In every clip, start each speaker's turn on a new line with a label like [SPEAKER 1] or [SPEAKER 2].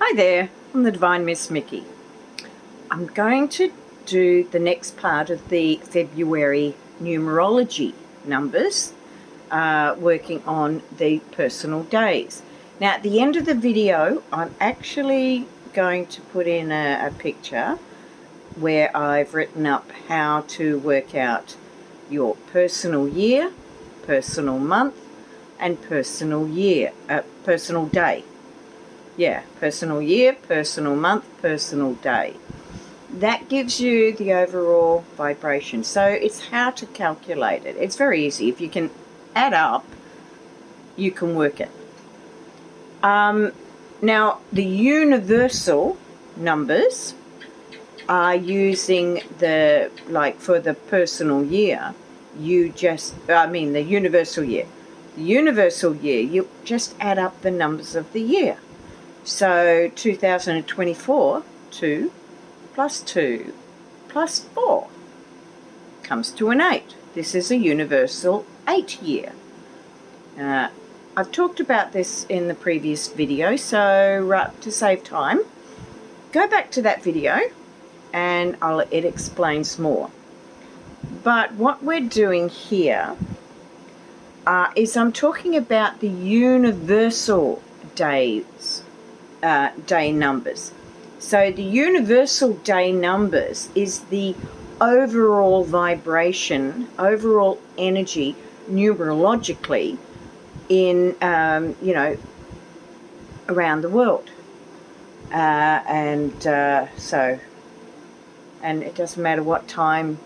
[SPEAKER 1] Hi there, I'm the Divine Miss Mikki. I'm going to do the next part of the February numerology numbers, working on the personal days. Now at the end of the video, I'm actually going to put in a picture where I've written up how to work out your personal year, personal month, and personal day. Yeah, personal year, personal month, personal day. That gives you the overall vibration. So it's how to calculate it. It's very easy. If you can add up, you can work it. Now, the universal numbers are using for the personal year, the universal year. The universal year, you just add up the numbers of the year. So 2024, 2 plus 2 plus 4 comes to an 8. This is a universal 8 year. I've talked about this in the previous video, so to save time, go back to that video and it explains more. But what we're doing here is I'm talking about the universal days. Day numbers. So the universal day numbers is the overall vibration, overall energy numerologically in around the world, and it doesn't matter what time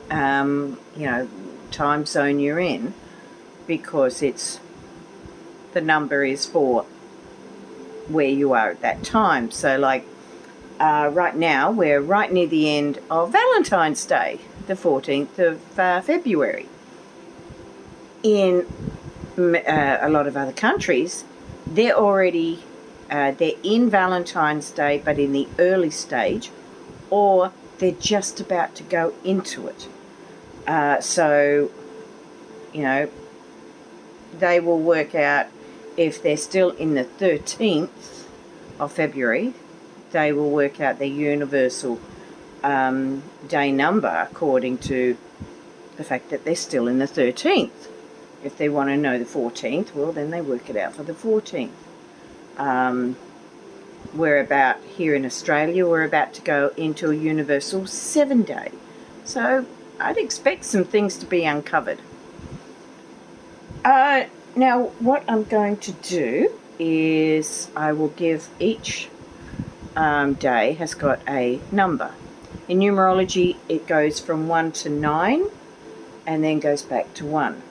[SPEAKER 1] time zone you're in, because the number is for where you are at that time. So right now we're right near the end of Valentine's Day, the 14th of February. In a lot of other countries, they're in Valentine's Day, but in the early stage, or they're just about to go into it. So they will work out, if they're still in the 13th of February, they will work out their universal day number according to the fact that they're still in the 13th. If they want to know the 14th, well, then they work it out for the 14th. Here in Australia, we're about to go into a universal 7-day. So I'd expect some things to be uncovered. Now, what I'm going to do is I will give each day has got a number. In numerology, it goes from 1 to 9 and then goes back to 1.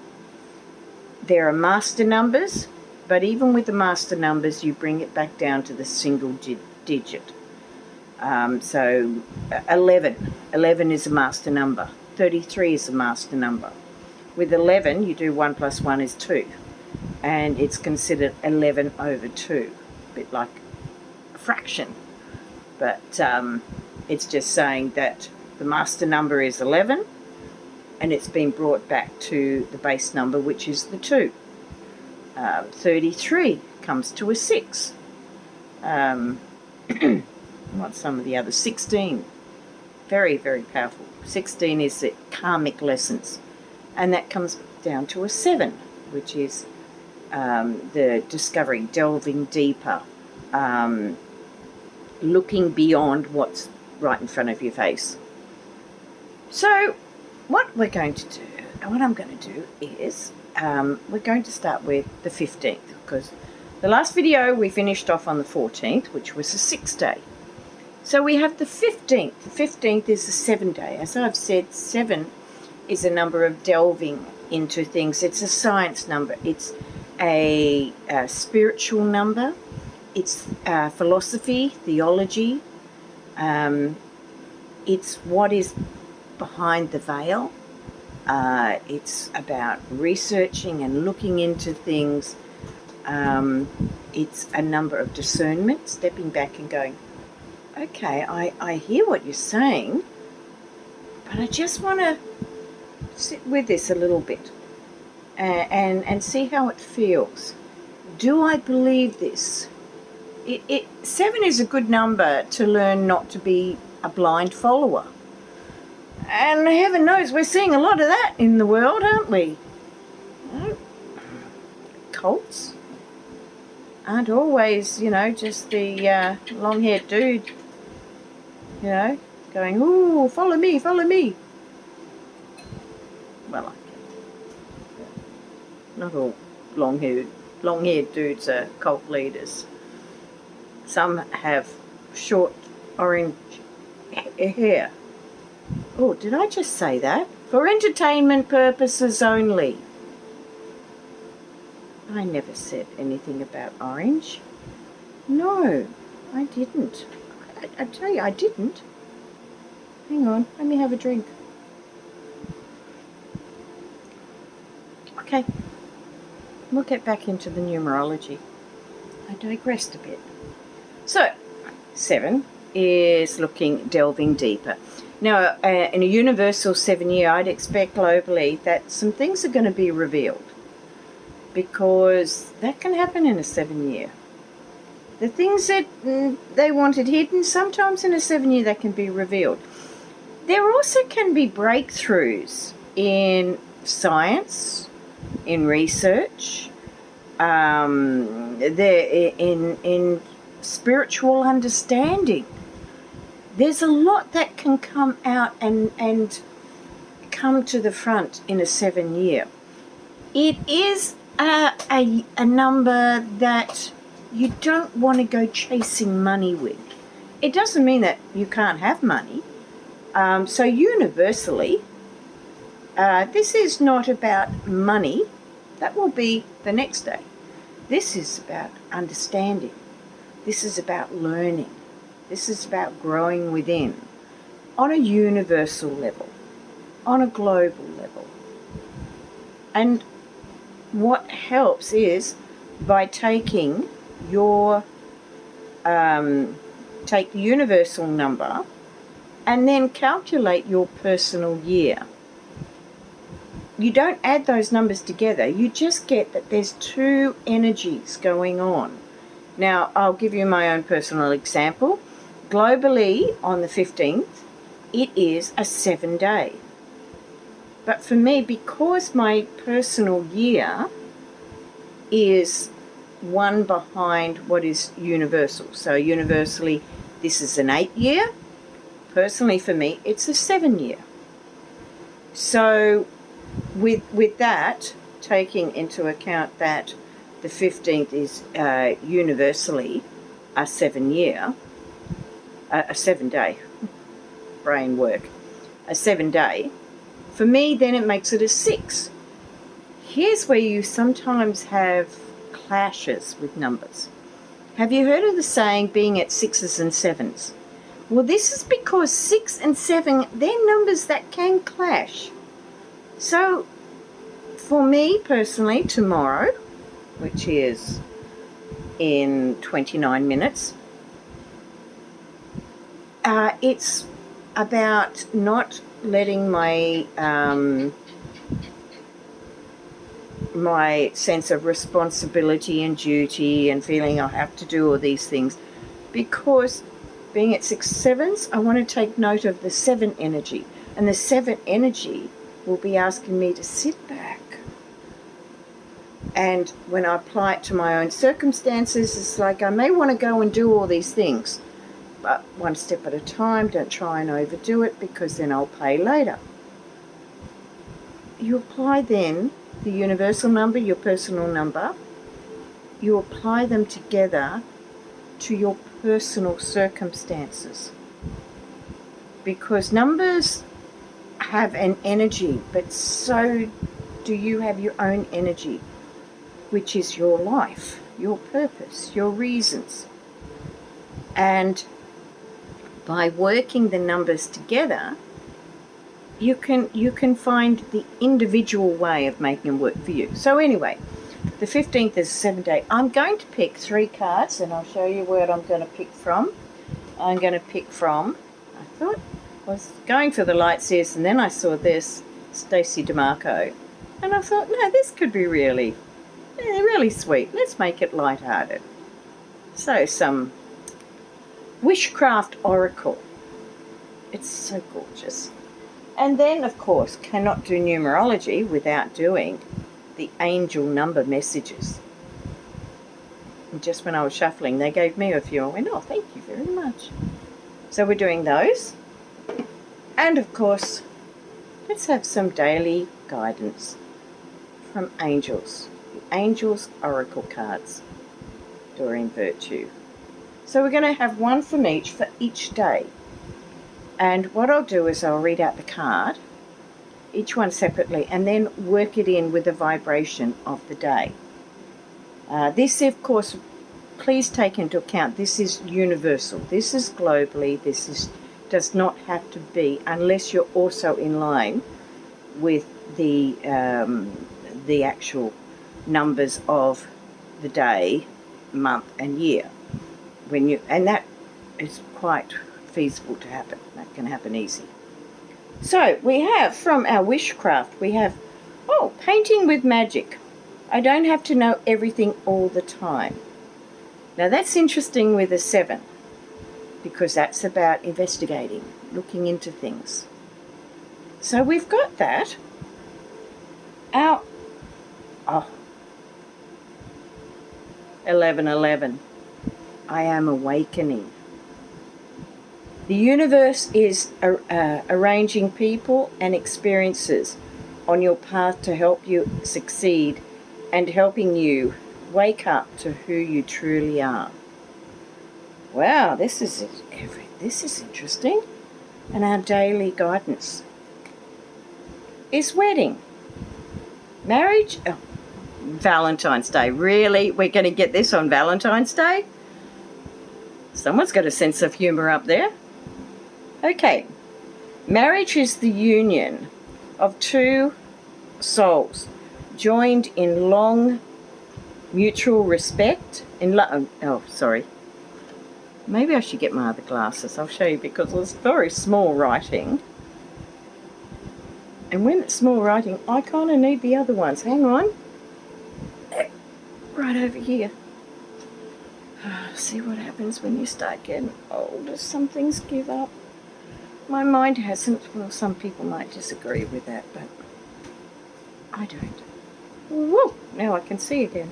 [SPEAKER 1] There are master numbers, but even with the master numbers, you bring it back down to the single digit. So 11. 11 is a master number. 33 is a master number. With 11, you do 1 plus 1 is 2. And it's considered 11 over 2. A bit like a fraction. But it's just saying that the master number is 11, and it's been brought back to the base number, which is the 2. 33 comes to a 6. What's some of the others? 16. Very, very powerful. 16 is the karmic lessons. And that comes down to a 7, which is the discovery, delving deeper, looking beyond what's right in front of your face. So what I'm going to do is we're going to start with the 15th, because the last video we finished off on the 14th, which was a 6-day. So we have the 15th. The 15th is a 7-day. As I've said, 7 is a number of delving into things. It's a science number. It's a spiritual number. It's philosophy, theology. It's what is behind the veil. It's about researching and looking into things. It's a number of discernment, stepping back and going, okay, I hear what you're saying, but I just want to sit with this a little bit and see how it feels. Do I believe this? Seven is a good number to learn not to be a blind follower. And heaven knows we're seeing a lot of that in the world, aren't we? Cults aren't always, just the long-haired dude, going, ooh, follow me, follow me. Well, not all long-haired dudes are cult leaders. Some have short orange hair. Oh, did I just say that? For entertainment purposes only. I never said anything about orange. No, I didn't. I tell you, I didn't. Hang on, let me have a drink. Okay, we'll get back into the numerology. I digressed a bit. So, 7 is delving deeper. Now, in a universal 7-year, I'd expect globally that some things are going to be revealed, because that can happen in a 7-year. The things that they wanted hidden, sometimes in a 7-year they can be revealed. There also can be breakthroughs in science, in research, in spiritual understanding. There's a lot that can come out and come to the front in a 7-year. It is a number that you don't want to go chasing money with. It doesn't mean that you can't have money. So universally, this is not about money. That will be the next day. This is about understanding. This is about learning. This is about growing within on a universal level, on a global level. And what helps is by taking take the universal number and then calculate your personal year. You don't add those numbers together. You just get that there's two energies going on. Now, I'll give you my own personal example. Globally, on the 15th, it is a 7-day. But for me, because my personal year is one behind what is universal. So universally, this is an 8-year. Personally, for me, it's a 7-year. So with that, taking into account that the 15th is universally a 7-year, a 7-day, brain work, a 7-day, for me, then it makes it a 6. Here's where you sometimes have clashes with numbers. Have you heard of the saying, being at 6s and 7s? Well, this is because 6 and 7, they're numbers that can clash. So, for me personally, tomorrow, which is in 29 minutes, it's about not letting my my sense of responsibility and duty and feeling I have to do all these things, because being at 6 7s, I want to take note of the 7 energy, and the 7 energy will be asking me to sit back. And when I apply it to my own circumstances, it's like I may want to go and do all these things, but one step at a time. Don't try and overdo it, because then I'll pay later. You apply then the universal number, your personal number, you apply them together to your personal circumstances. Because numbers have an energy, but so do you have your own energy, which is your life, your purpose, your reasons. And by working the numbers together, you can find the individual way of making them work for you. So anyway, the 15th is a 7-day. I'm going to pick 3 cards, and I'll show you what I'm going to pick from. I'm going to pick from, I thought I was going for the light seers, and then I saw this, Stacey DeMarco. And I thought, no, this could be really sweet. Let's make it lighthearted. So some witchcraft oracle. It's so gorgeous. And then, of course, cannot do numerology without doing the angel number messages. And just when I was shuffling, they gave me a few. I went, oh, thank you very much. So we're doing those. And, of course, let's have some daily guidance from angels. The angels oracle cards, Doreen Virtue. So we're going to have one from each for each day. And what I'll do is I'll read out the card, each one separately, and then work it in with the vibration of the day. This, of course, please take into account, this is universal. This is globally. This does not have to be, unless you're also in line with the actual numbers of the day, month, and year. And that is quite feasible to happen. That can happen easy. So we have from our witchcraft, we have, painting with magic. I don't have to know everything all the time. Now that's interesting with a 7, because that's about investigating, looking into things. So we've got that. 11:11. I am awakening. The universe is arranging people and experiences on your path to help you succeed and helping you wake up to who you truly are. Wow, this is interesting. And our daily guidance is wedding. Marriage, Valentine's Day. Really? We're going to get this on Valentine's Day? Someone's got a sense of humour up there. Okay. Marriage is the union of two souls joined in long mutual respect. Maybe I should get my other glasses. I'll show you, because it's very small writing. And when it's small writing, I kind of need the other ones. Hang on. Right over here. See what happens when you start getting older. Some things give up. My mind hasn't. Well, some people might disagree with that, but I don't. Woo! Now I can see again.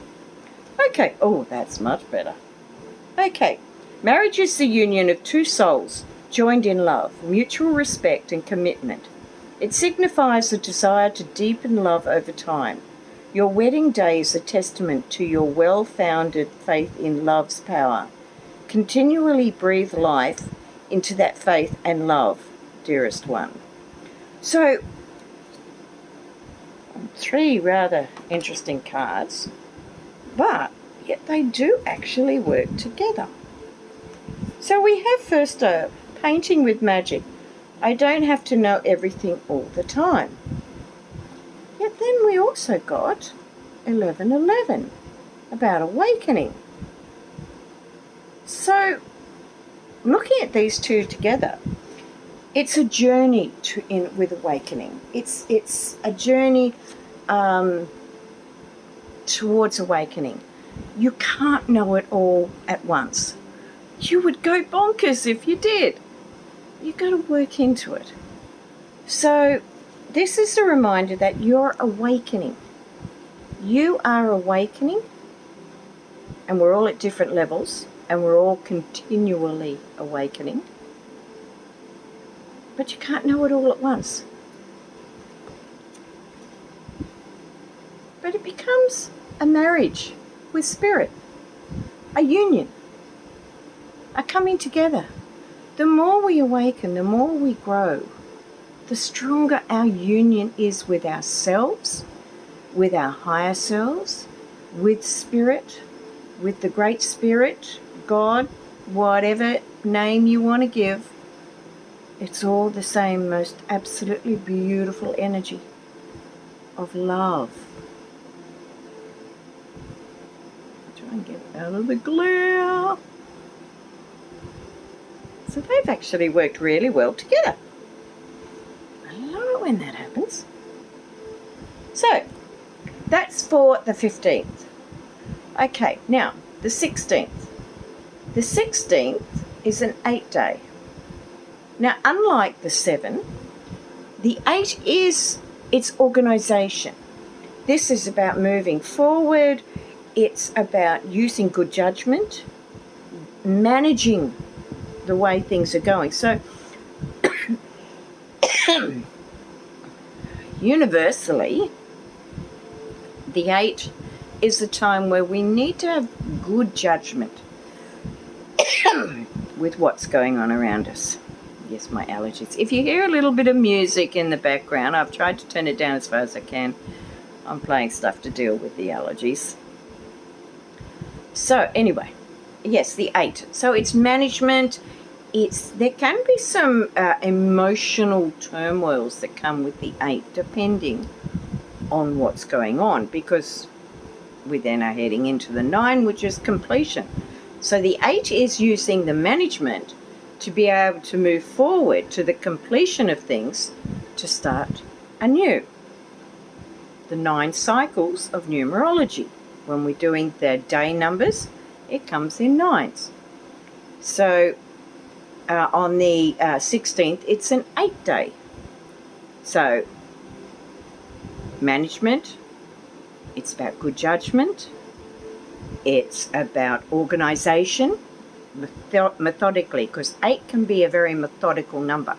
[SPEAKER 1] Okay. Oh, that's much better. Okay. Marriage is the union of two souls joined in love, mutual respect and commitment. It signifies a desire to deepen love over time. Your wedding day is a testament to your well-founded faith in love's power. Continually breathe life into that faith and love, dearest one. So, 3 rather interesting cards, but yet they do actually work together. So we have first painting with magic. I don't have to know everything all the time. Yet then we also got 11:11, about awakening. So, looking at these two together, it's a journey with awakening. It's a journey towards awakening. You can't know it all at once. You would go bonkers if you did. You've got to work into it. So this is a reminder that you're awakening. You are awakening, and we're all at different levels, and we're all continually awakening. But you can't know it all at once. But it becomes a marriage with spirit, a union, a coming together. The more we awaken, the more we grow, the stronger our union is with ourselves, with our higher selves, with spirit, with the great spirit, God, whatever name you want to give. It's all the same, most absolutely beautiful energy of love. Try and get out of the glare. So they've actually worked really well together. I love it when that happens. So, that's for the 15th. Okay, now, the 16th. The 16th is an 8-day. Now, unlike the 7, the 8 is its organisation. This is about moving forward. It's about using good judgment, managing the way things are going. So, universally, the 8 is the time where we need to have good judgment with what's going on around us. Yes, my allergies. If you hear a little bit of music in the background, I've tried to turn it down as far as I can. I'm playing stuff to deal with the allergies. So anyway, yes, the 8. So it's management. There can be some emotional turmoils that come with the 8, depending on what's going on, because we then are heading into the 9, which is completion. So the 8 is using the management to be able to move forward to the completion of things to start anew. The 9 cycles of numerology. When we're doing the day numbers, it comes in 9s. So on the 16th, it's an 8-day. So management, it's about good judgment, it's about organisation, methodically, because 8 can be a very methodical number.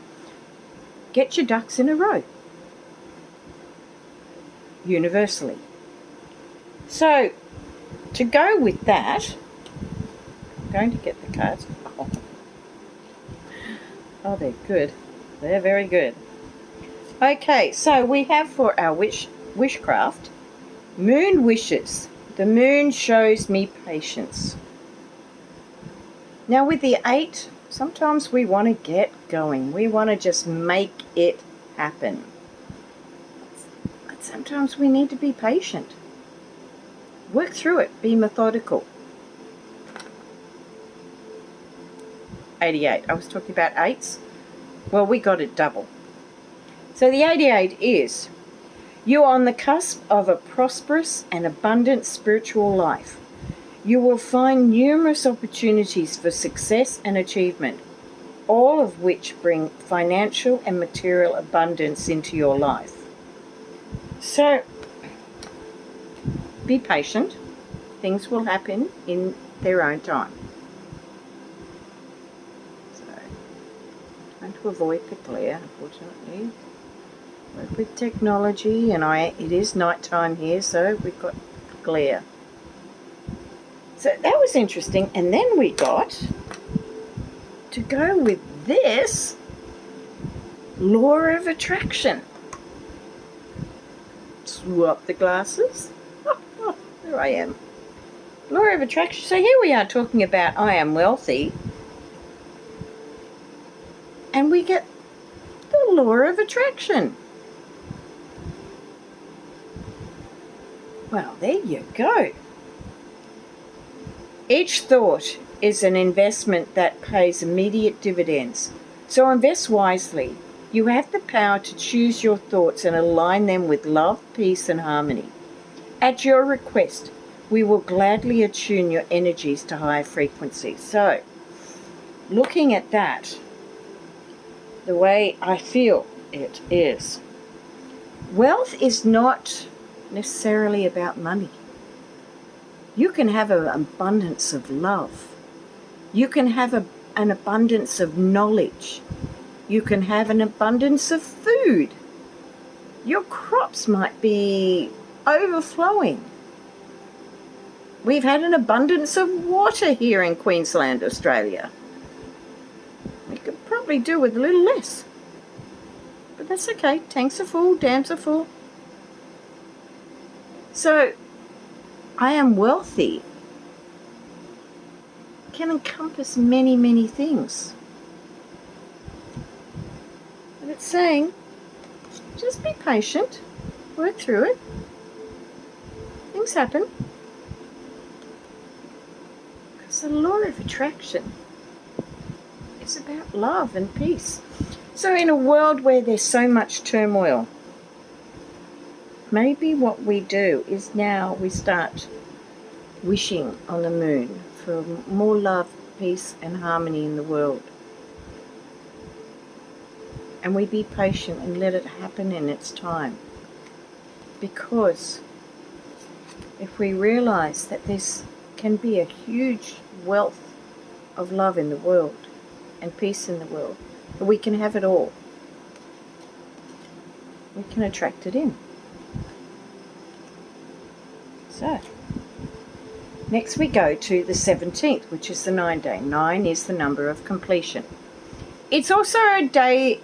[SPEAKER 1] Get your ducks in a row, universally. So, to go with that, I'm going to get the cards. Oh, they're good. They're very good. Okay, so we have for our wishcraft, moon wishes. The moon shows me patience. Now with the 8, sometimes we want to get going. We want to just make it happen. But sometimes we need to be patient. Work through it. Be methodical. 88. I was talking about 8s. Well, we got it double. So the 88 is, you are on the cusp of a prosperous and abundant spiritual life. You will find numerous opportunities for success and achievement, all of which bring financial and material abundance into your life. So, be patient. Things will happen in their own time. So, trying to avoid the glare, unfortunately. Work with technology, and it is night time here, so we've got glare. So that was interesting. And then we got to go with this law of attraction. Swap the glasses. There I am. Law of attraction. So here we are talking about I am wealthy. And we get the law of attraction. Well, there you go. Each thought is an investment that pays immediate dividends. So invest wisely. You have the power to choose your thoughts and align them with love, peace, and harmony. At your request, we will gladly attune your energies to higher frequencies. So, looking at that, the way I feel it is, wealth is not necessarily about money. You can have an abundance of love. You can have an abundance of knowledge. You can have an abundance of food. Your crops might be overflowing. We've had an abundance of water here in Queensland, Australia. We could probably do with a little less. But that's okay. Tanks are full, dams are full. So, I am wealthy can encompass many, many things. But it's saying, just be patient, work through it. Things happen. Because the law of attraction is about love and peace. So in a world where there's so much turmoil, maybe what we do is now we start wishing on the moon for more love, peace and harmony in the world. And we be patient and let it happen in its time. Because if we realize that this can be a huge wealth of love in the world and peace in the world, that we can have it all, we can attract it in. So, next we go to the 17th, which is the 9 day. 9 is the number of completion. It's also a day,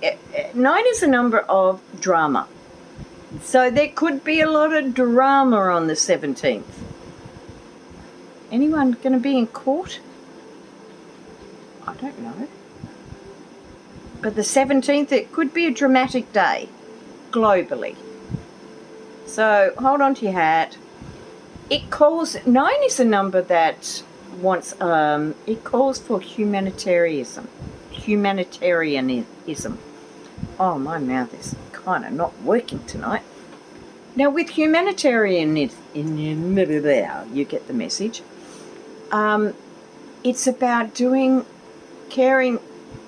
[SPEAKER 1] 9 is a number of drama. So there could be a lot of drama on the 17th. Anyone going to be in court? I don't know. But the 17th, it could be a dramatic day globally. So hold on to your hat. It calls, 9 is a number that wants, it calls for humanitarianism. Oh, my mouth is kind of not working tonight. Now, with humanitarianism, you get the message. It's about caring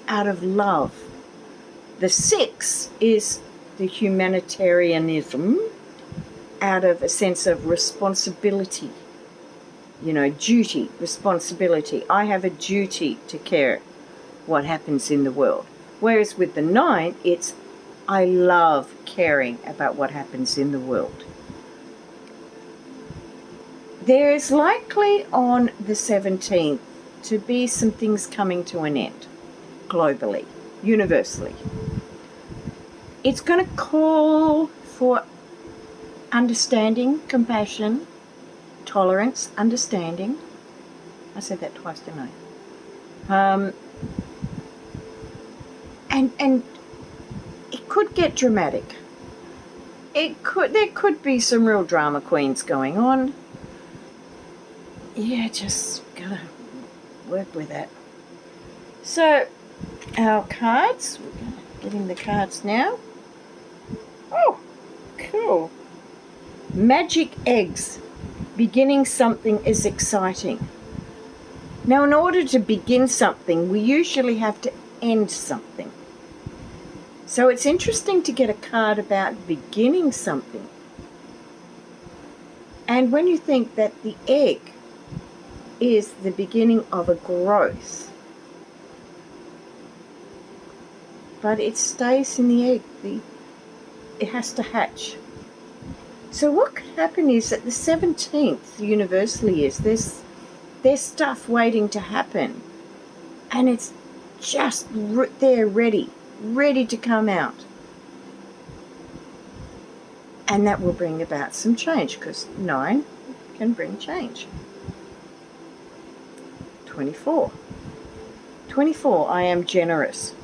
[SPEAKER 1] out of love. The 6 is the humanitarianism out of a sense of responsibility. You know, duty, responsibility. I have a duty to care what happens in the world. Whereas with the 9, it's I love caring about what happens in the world. There is likely on the 17th to be some things coming to an end globally, universally. It's going to call for understanding, compassion, tolerance, understanding. I said that twice, didn't I? And it could get dramatic. There could be some real drama queens going on. Yeah, just gotta work with that. So, our cards, we're gonna get in the cards now. Oh, cool. Magic eggs. Beginning something is exciting. Now, in order to begin something, we usually have to end something. So it's interesting to get a card about beginning something. And when you think that the egg is the beginning of a growth, but it stays in the egg, it has to hatch. So what could happen is that the 17th universally is there's stuff waiting to happen, and it's just there ready to come out. And that will bring about some change, because 9 can bring change. 24. 24, I am generous.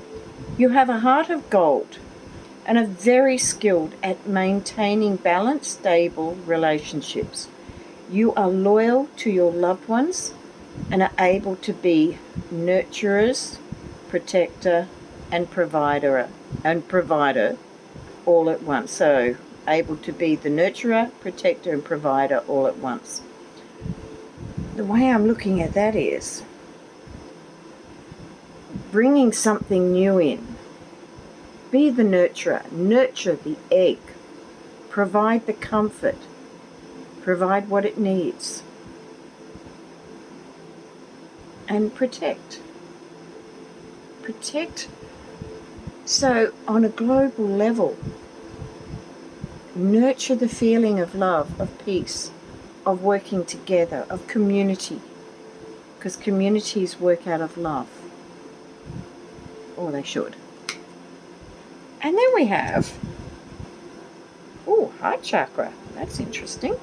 [SPEAKER 1] You have a heart of gold and are very skilled at maintaining balanced, stable relationships. You are loyal to your loved ones and are able to be nurturers, protector, and provider all at once. So, able to be the nurturer, protector, and provider all at once. The way I'm looking at that is bringing something new in. Be the nurturer, nurture the egg, provide the comfort, provide what it needs, and protect. Protect. So on a global level, nurture the feeling of love, of peace, of working together, of community, because communities work out of love, or they should. And then we have, heart chakra. That's interesting.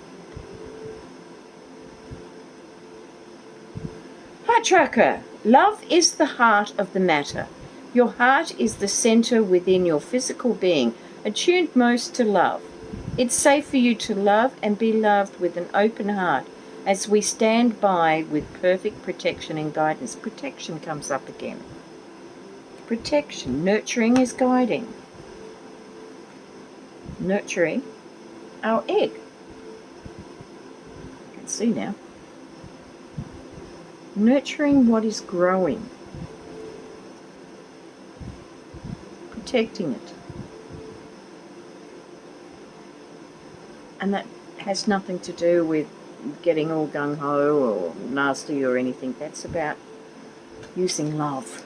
[SPEAKER 1] Heart chakra. Love is the heart of the matter. Your heart is the center within your physical being, attuned most to love. It's safe for you to love and be loved with an open heart as we stand by with perfect protection and guidance. Protection comes up again. Protection. Nurturing is guiding. Nurturing our egg. You can see now. nurturing what is growing, protecting it. And that has nothing to do with getting all gung-ho or nasty or anything. That's about using love.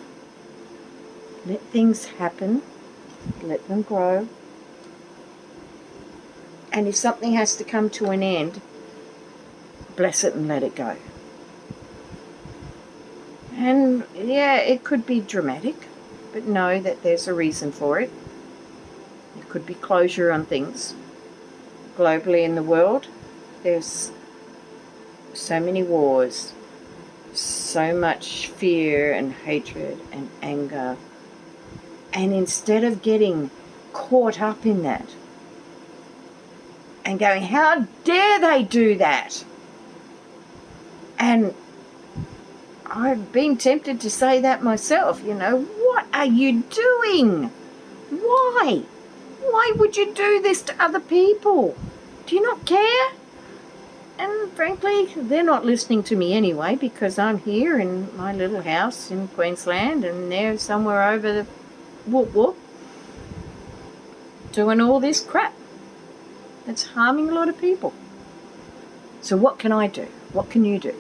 [SPEAKER 1] Let things happen, let them grow. And if something has to come to an end, bless it and let it go. And yeah, it could be dramatic, but know that there's a reason for it. It could be closure on things. Globally in the world, there's so many wars, so much fear and hatred and anger. And instead of getting caught up in that and going, how dare they do that? And I've been tempted to say that myself, what are you doing? Why? Why would you do this to other people? Do you not care? And frankly, they're not listening to me anyway, because I'm here in my little house in Queensland and they're somewhere over the whoop doing all this crap that's harming a lot of people. So what can I do? What can you do?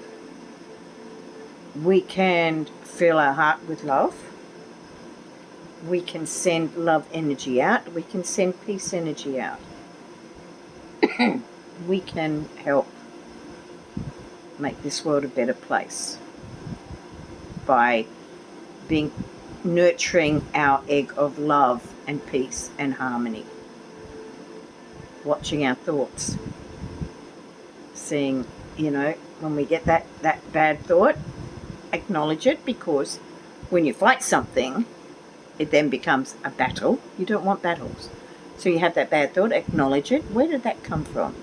[SPEAKER 1] We can fill our heart with love. We can send love energy out. We can send peace energy out. We can help make this world a better place by nurturing our egg of love and peace and harmony. Watching our thoughts. Seeing, when we get that bad thought, acknowledge it, because when you fight something, it then becomes a battle. You don't want battles. So you have that bad thought, acknowledge it. Where did that come from?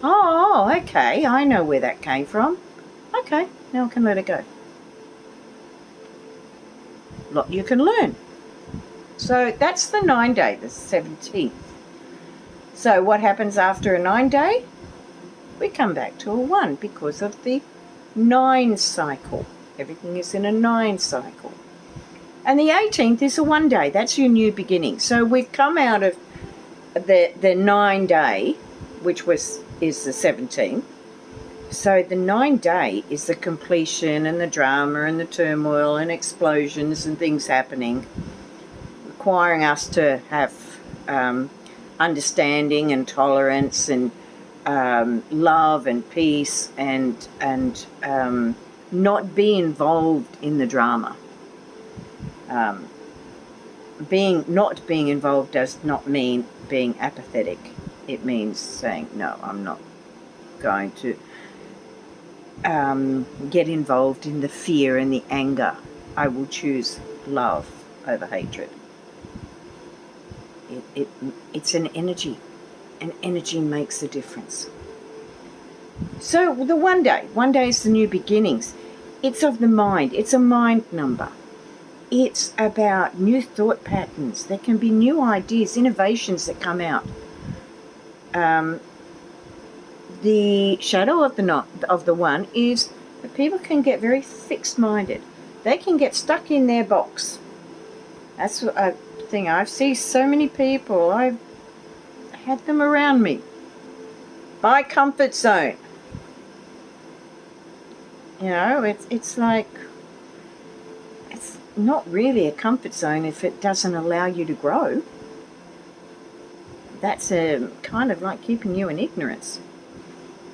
[SPEAKER 1] Oh, okay, I know where that came from. Okay, now I can let it go. A lot you can learn. So that's the 9-day, the 17th. So what happens after a 9-day? We come back to a 1 because of the 9 cycle. Everything is in a 9 cycle. And the 18th is a 1-day. That's your new beginning. So we've come out of the 9-day, which is the 17th. So the 9-day is the completion and the drama and the turmoil and explosions and things happening, requiring us to have understanding and tolerance and love and peace and not be involved in the drama. Not being involved does not mean being apathetic. It means saying, no, I'm not going to get involved in the fear and the anger. I will choose love over hatred. It's an energy, and energy makes a difference. So the 1 day is the new beginnings. It's of the mind. It's a mind number. It's about new thought patterns. There can be new ideas, innovations that come out. The shadow of the 1 is that people can get very fixed-minded. They can get stuck in their box. That's what I think. I've seen so many people. I've had them around me. My comfort zone. It's like, it's not really a comfort zone if it doesn't allow you to grow. That's kind of like keeping you in ignorance.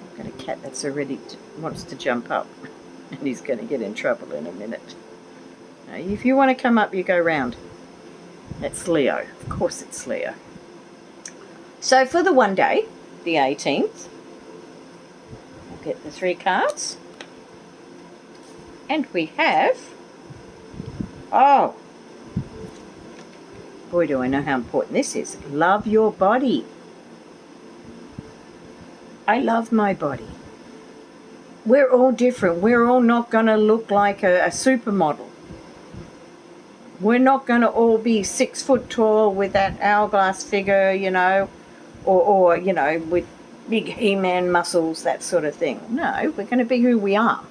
[SPEAKER 1] I've got a cat that's already wants to jump up, and he's going to get in trouble in a minute. Now, if you want to come up, you go round. That's Leo. Of course it's Leo. So for the 1 day, the 18th, we'll get the 3 cards. And we have, oh, boy do I know how important this is. Love your body. I love my body. We're all different. We're all not going to look like a supermodel. We're not going to all be 6 foot tall with that hourglass figure, or with big He-Man muscles, that sort of thing. No, we're going to be who we are.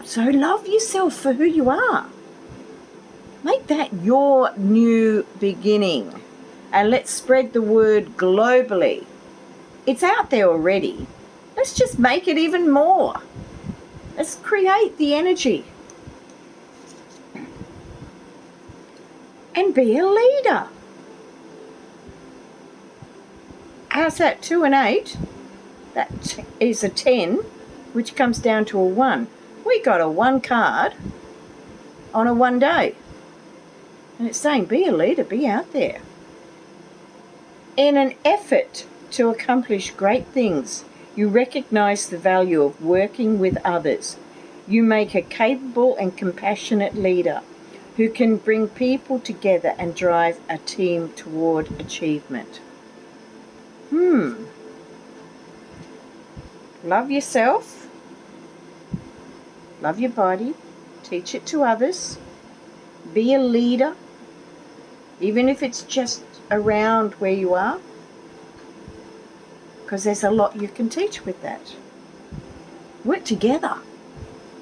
[SPEAKER 1] So love yourself for who you are. Make that your new beginning. And let's spread the word globally. It's out there already. Let's just make it even more. Let's create the energy. And be a leader. How's that? 2 and 8? That is a 10, which comes down to a 1. We got a 1 card on a 1 day. And it's saying, be a leader, be out there. In an effort to accomplish great things, you recognize the value of working with others. You make a capable and compassionate leader who can bring people together and drive a team toward achievement. Love yourself. Love your body. Teach it to others. Be a leader, even if it's just around where you are, because there's a lot you can teach with that. Work together.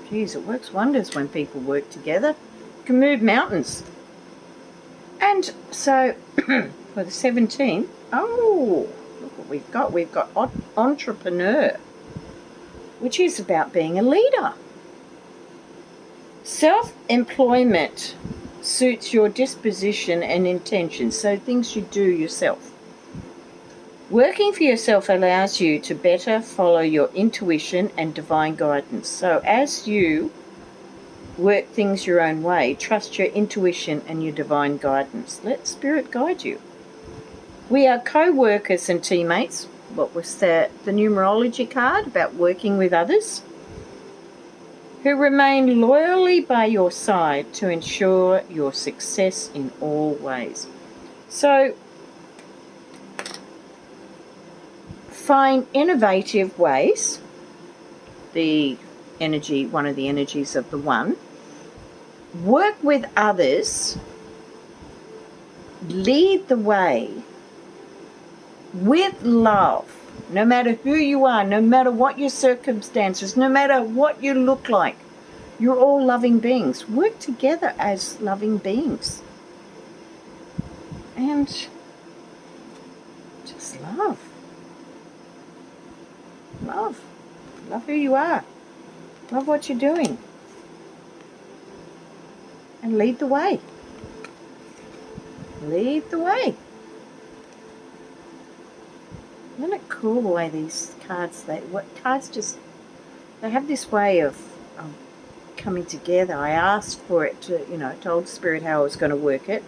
[SPEAKER 1] Geez, it works wonders when people work together. You can move mountains. And so for the 17, look what we've got. We've got entrepreneur, which is about being a leader. Self-employment suits your disposition and intention, so things you do yourself. Working for yourself allows you to better follow your intuition and divine guidance. So as you work things your own way, trust your intuition and your divine guidance. Let Spirit guide you. We are co-workers and teammates. What was the numerology card about working with others? Who remain loyally by your side to ensure your success in all ways. So, find innovative ways, one of the energies of the 1. Work with others, lead the way with love. No matter who you are, no matter what your circumstances, no matter what you look like, you're all loving beings. Work together as loving beings. And just love. Love. Love who you are. Love what you're doing. And lead the way. Lead the way. Isn't it cool the way these cards, they have this way of coming together. I asked for it to, told Spirit how I was going to work it,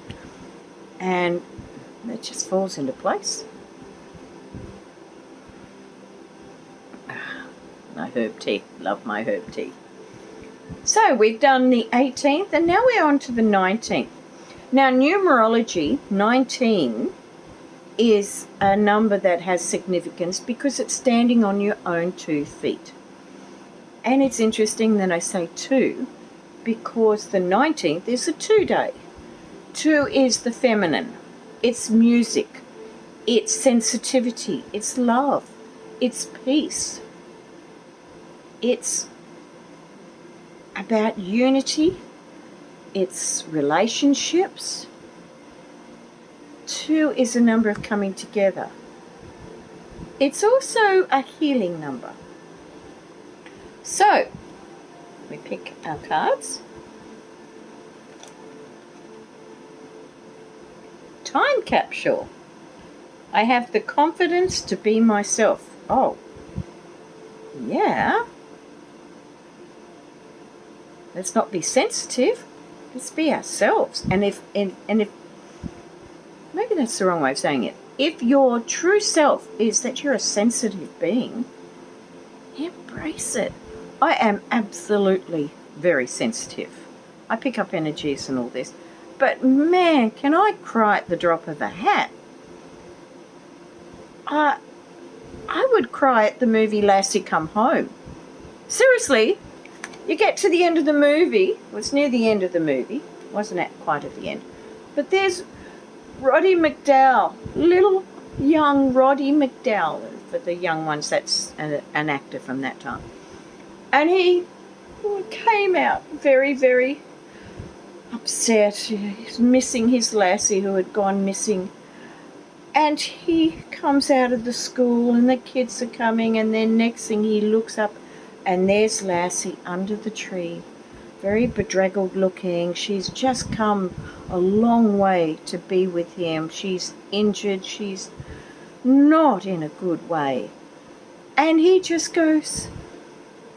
[SPEAKER 1] and it just falls into place. My herb tea. Love my herb tea. So we've done the 18th, and now we're on to the 19th. Now, numerology, 19 is a number that has significance because it's standing on your own 2 feet. And it's interesting that I say 2 because the 19th is a 2 day. 2 is the feminine. It's music. It's sensitivity. It's love. It's peace. It's about unity. It's relationships. 2 is a number of coming together. It's also a healing number. So, we pick our cards. Time capsule. I have the confidence to be myself. Oh, yeah. Let's not be sensitive. Let's be ourselves. And if maybe that's the wrong way of saying it. If your true self is that you're a sensitive being, embrace it. I am absolutely very sensitive. I pick up energies and all this. But man, can I cry at the drop of a hat? I would cry at the movie Lassie Come Home. Seriously, you get to the end of the movie. Well, it's near the end of the movie. Wasn't it quite at the end? But there's Roddy McDowall, little young Roddy McDowall. For the young ones, that's an actor from that time. And he came out very, very upset. He's missing his lassie who had gone missing. And he comes out of the school and the kids are coming, and then next thing he looks up and there's Lassie under the tree, very bedraggled looking. She's just come a long way to be with him. She's injured. She's not in a good way. And he just goes,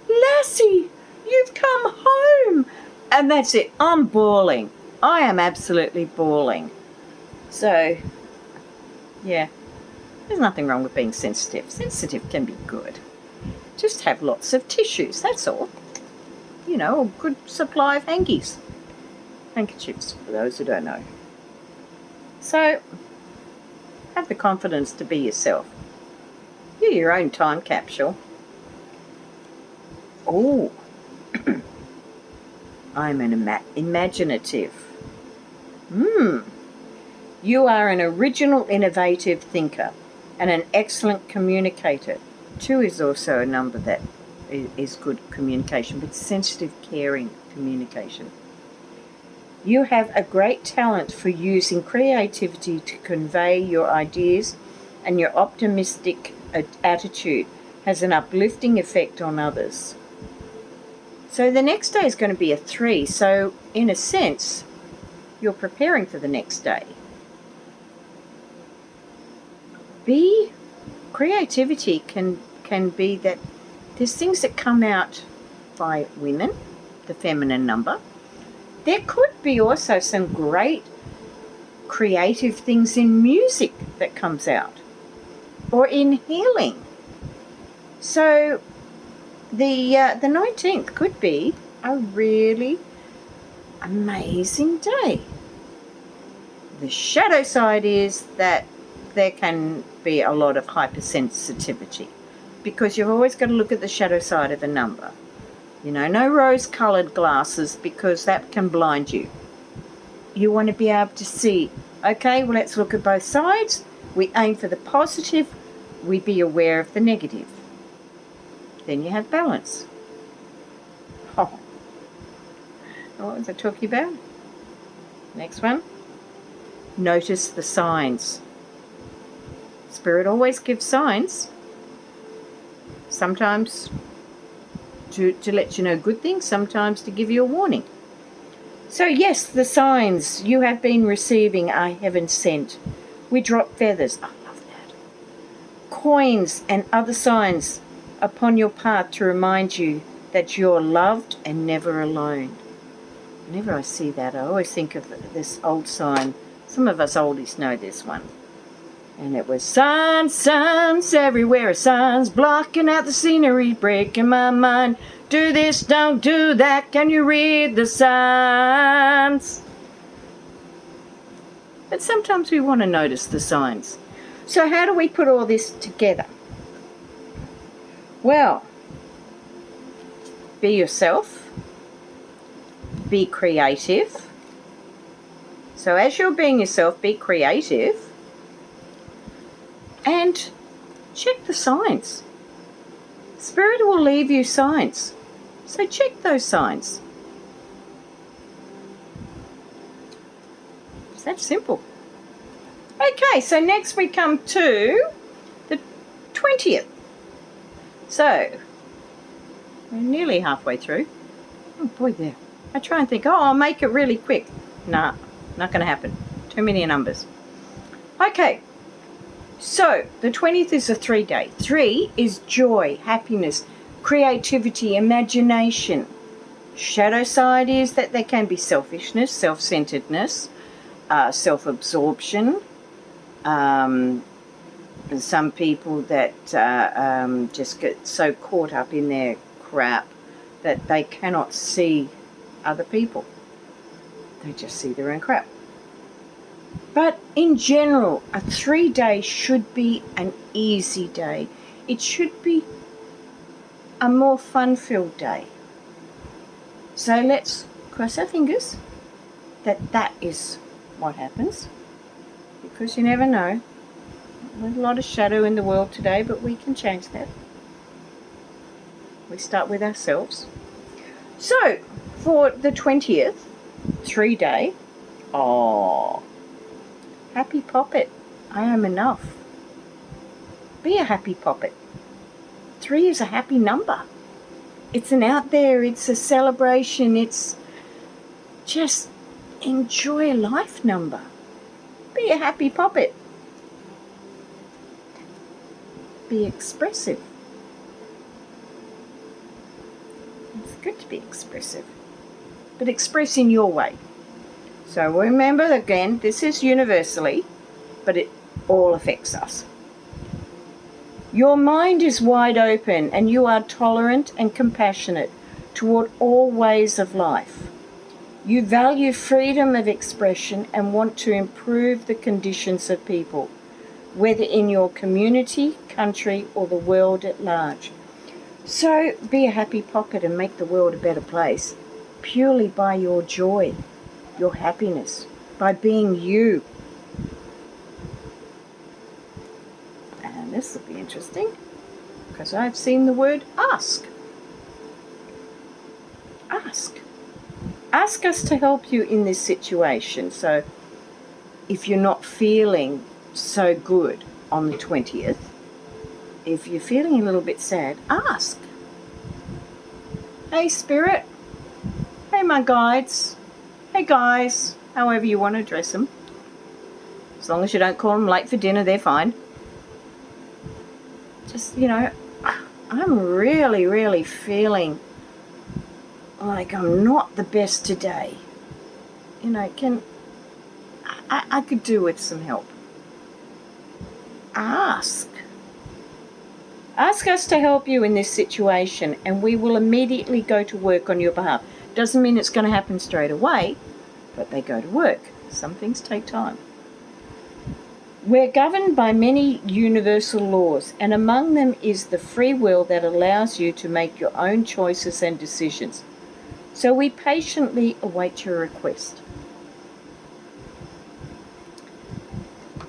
[SPEAKER 1] Lassie, you've come home. And that's it. I'm bawling. I am absolutely bawling. So, yeah, there's nothing wrong with being sensitive. Sensitive can be good. Just have lots of tissues, that's all. You know, a good supply of hankies. Handkerchiefs, for those who don't know. So, have the confidence to be yourself. You're your own time capsule. Oh, I'm an imaginative. You are an original, innovative thinker and an excellent communicator. 2 is also a number that is good communication, but sensitive, caring communication. You have a great talent for using creativity to convey your ideas, and your optimistic attitude has an uplifting effect on others. So the next day is going to be a 3. So in a sense, you're preparing for the next day. Creativity can be that there's things that come out by women, the feminine number. There could be also some great creative things in music that comes out, or in healing. So the 19th could be a really amazing day. The shadow side is that there can be a lot of hypersensitivity, because you've always got to look at the shadow side of a number. You know, no rose-coloured glasses, because that can blind you. You want to be able to see, okay, well, let's look at both sides. We aim for the positive. We be aware of the negative. Then you have balance. Oh, what was I talking about? Next one. Notice the signs. Spirit always gives signs. Sometimes to let you know good things, sometimes to give you a warning. So yes, the signs you have been receiving are heaven sent. We drop feathers. I love that. Coins and other signs upon your path to remind you that you're loved and never alone. Whenever I see that, I always think of this old sign. Some of us oldies know this one. And it was signs, signs, everywhere signs, blocking out the scenery, breaking my mind. Do this, don't do that, can you read the signs? But sometimes we want to notice the signs. So how do we put all this together? Well, be yourself, be creative. So as you're being yourself, be creative. And check the signs. Spirit will leave you signs. So check those signs. It's that simple. Okay, so next we come to the 20th. So, we're nearly halfway through. Oh boy, there. I try and think, I'll make it really quick. Nah, not going to happen. Too many numbers. Okay. So, the 20th is a 3-day. 3 is joy, happiness, creativity, imagination. Shadow side is that there can be selfishness, self-centeredness, self-absorption. Some people that just get so caught up in their crap that they cannot see other people. They just see their own crap. But in general, a 3-day should be an easy day. It should be a more fun-filled day. So let's cross our fingers that that is what happens, because you never know. There's a lot of shadow in the world today, but we can change that. We start with ourselves. So, for the 20th, 3-day, happy poppet. I am enough. Be a happy poppet. 3 is a happy number. It's an out there, it's a celebration, it's just enjoy life number. Be a happy poppet. Be expressive. It's good to be expressive, but express in your way. So remember, again, this is universally, but it all affects us. Your mind is wide open and you are tolerant and compassionate toward all ways of life. You value freedom of expression and want to improve the conditions of people, whether in your community, country, or the world at large. So be a happy pocket and make the world a better place purely by your joy, your happiness, by being you. And this will be interesting because I've seen the word ask. Ask. Ask us to help you in this situation. So if you're not feeling so good on the 20th, if you're feeling a little bit sad, ask. Hey Spirit, hey my guides, hey guys, however you want to address them. As long as you don't call them late for dinner, they're fine. Just, I'm really, really feeling like I'm not the best today. I could do with some help. Ask. Ask us to help you in this situation and we will immediately go to work on your behalf. Doesn't mean it's going to happen straight away, but they go to work. Some things take time. We're governed by many universal laws, and among them is the free will that allows you to make your own choices and decisions. So we patiently await your request.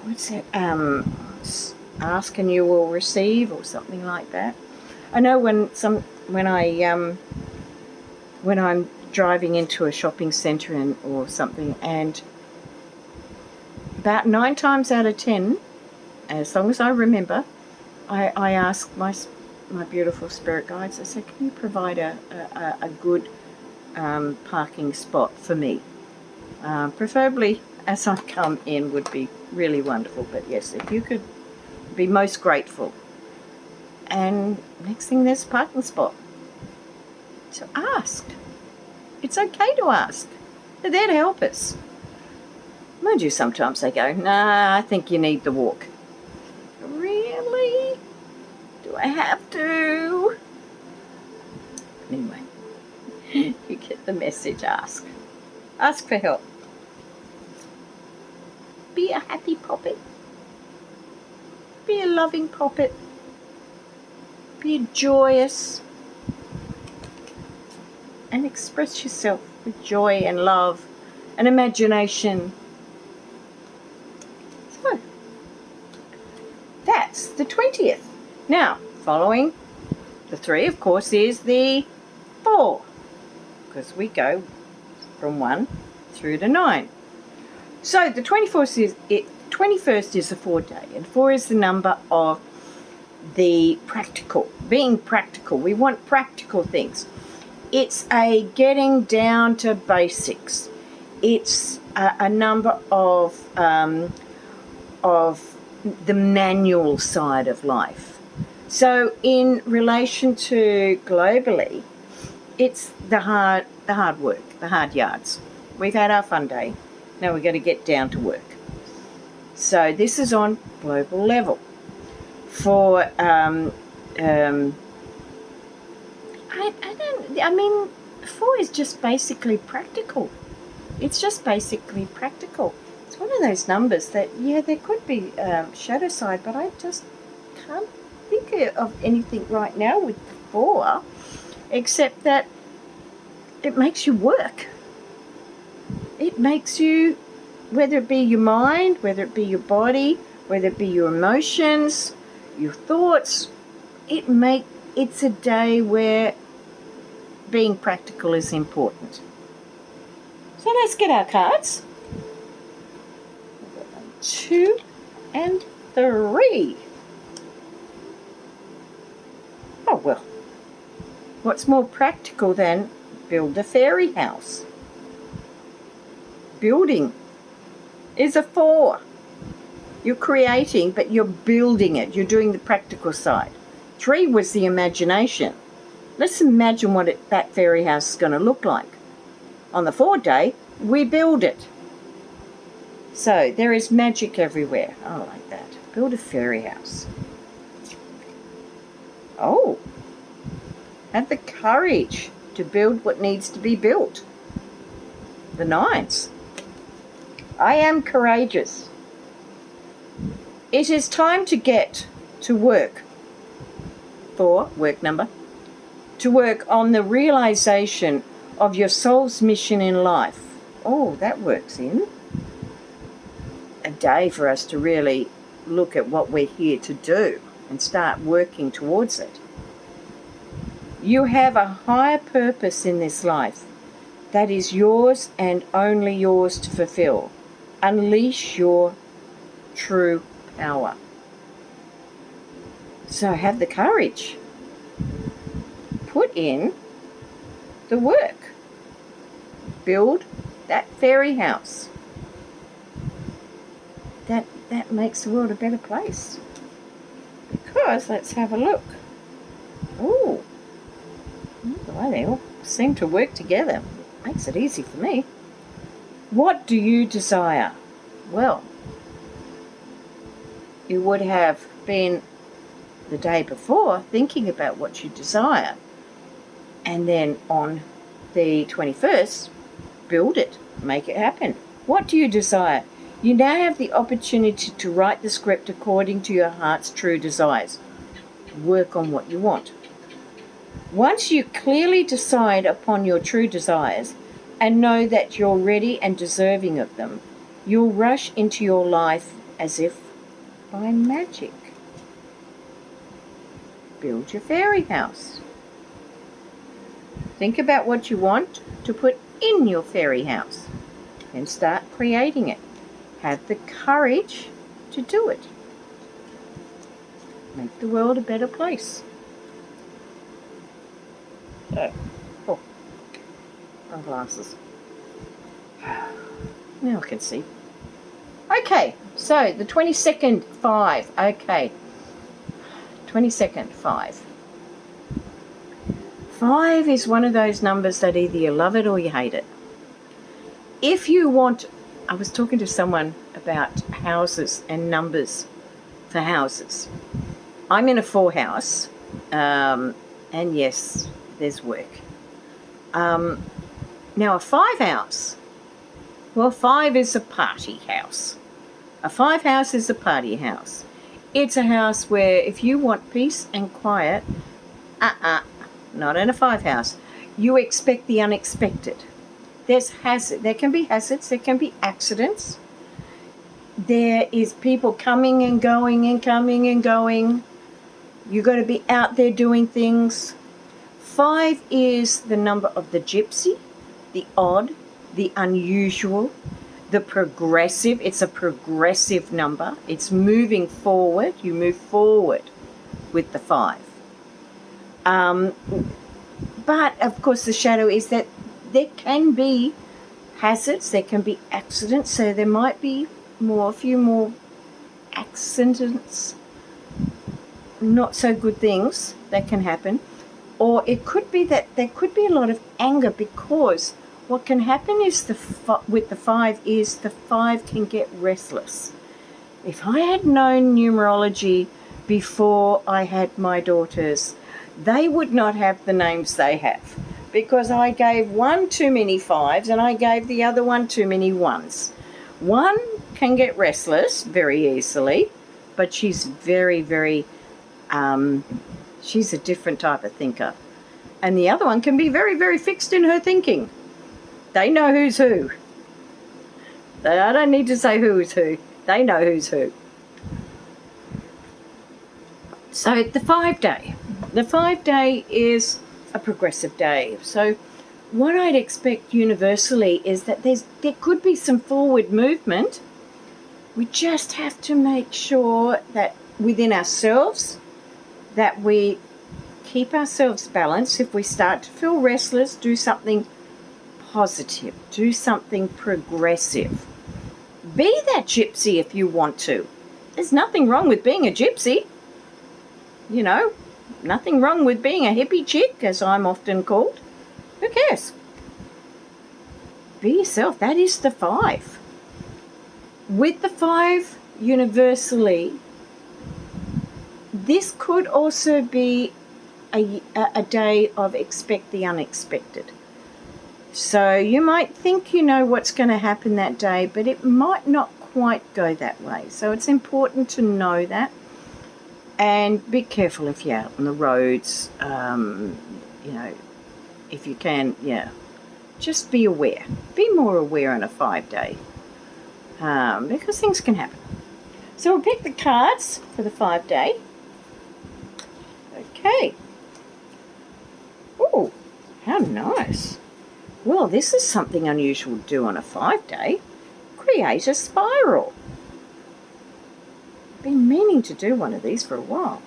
[SPEAKER 1] What's that? Ask and you will receive, or something like that. I know when I'm driving into a shopping centre or something, and about 9 times out of 10, as long as I remember, I ask my beautiful spirit guides, I said, can you provide a good parking spot for me? Preferably as I come in would be really wonderful, but yes, if you could be most grateful. And next thing, there's a parking spot. So ask. It's okay to ask. They're there to help us. Mind you, sometimes they go, nah, I think you need the walk. Really? Do I have to? Anyway, you get the message. Ask. Ask for help. Be a happy poppet. Be a loving poppet. Be joyous. And express yourself with joy and love and imagination. So, that's the 20th. Now, following the 3, of course, is the 4. Because we go from 1 through to 9. So, the 21st is a 4-day. And 4 is the number of the practical. Being practical. We want practical things. It's a getting down to basics. It's a number of the manual side of life. So in relation to globally, it's the hard work, the hard yards. We've had our fun day. Now we've got to get down to work. So this is on global level. For I mean, 4 is just basically practical. It's just basically practical. It's one of those numbers that, yeah, there could be shadow side, but I just can't think of anything right now with 4, except that it makes you work. It makes you, whether it be your mind, whether it be your body, whether it be your emotions, your thoughts, it's a day where being practical is important. So let's get our cards. 2 and 3. Oh, well. What's more practical than build a fairy house? Building is a 4. You're creating, but you're building it. You're doing the practical side. 3 was the imagination. Let's imagine what that fairy house is going to look like. On the 4th day, we build it. So there is magic everywhere. I like that. Build a fairy house. Oh. Have the courage to build what needs to be built. The 9s. I am courageous. It is time to get to work. 4, work number. To work on the realization of your soul's mission in life. Oh, that works in. A day for us to really look at what we're here to do and start working towards it. You have a higher purpose in this life that is yours and only yours to fulfill. Unleash your true power. So have the courage. Put in the work. Build that fairy house. That makes the world a better place. Because, let's have a look. Oh, well, they all seem to work together. Makes it easy for me. What do you desire? Well, you would have been the day before thinking about what you desire. And then on the 21st, build it. Make it happen. What do you desire? You now have the opportunity to write the script according to your heart's true desires. Work on what you want. Once you clearly decide upon your true desires and know that you're ready and deserving of them, you'll rush into your life as if by magic. Build your fairy house. Think about what you want to put in your fairy house and start creating it. Have the courage to do it. Make the world a better place. So, my glasses. Now I can see. Okay, so the 22nd, 5. Okay. 22nd, 5. 5 is one of those numbers that either you love it or you hate it. If you want, I was talking to someone about houses and numbers for houses. I'm in a 4 house, and yes, there's work. Now a 5 house, well, 5 is a party house. A 5 house is a party house. It's a house where if you want peace and quiet, not in a 5 house. You expect the unexpected. There's hazard. There can be hazards. There can be accidents. There is people coming and going and coming and going. You've got to be out there doing things. 5 is the number of the gypsy, the odd, the unusual, the progressive. It's a progressive number. It's moving forward. You move forward with the 5. But, of course, the shadow is that there can be hazards, there can be accidents, so there might be a few more accidents, not so good things that can happen. Or it could be that there could be a lot of anger, because what can happen is with the 5 is the 5 can get restless. If I had known numerology before I had my daughters, they would not have the names they have, because I gave one too many 5s and I gave the other one too many 1s. One can get restless very easily, but she's very, very, she's a different type of thinker. And the other one can be very, very fixed in her thinking. They know who's who. I don't need to say who's who. They know who's who. So the 5 day. The 5 day is a progressive day. So what I'd expect universally is that there could be some forward movement. We just have to make sure that within ourselves that we keep ourselves balanced. If we start to feel restless, do something positive, do something progressive. Be that gypsy if you want to. There's nothing wrong with being a gypsy. You know, nothing wrong with being a hippie chick, as I'm often called. Who cares? Be yourself. That is the 5. With the 5, universally, this could also be a day of expect the unexpected. So you might think you know what's going to happen that day, but it might not quite go that way. So it's important to know that. And be careful if you're out on the roads, you know, if you can, just be aware. Be more aware on a 5-day, because things can happen. So we'll pick the cards for the 5-day. Okay. Oh, how nice. Well, this is something unusual to do on a 5-day. Create a spiral. I've been meaning to do one of these for a while.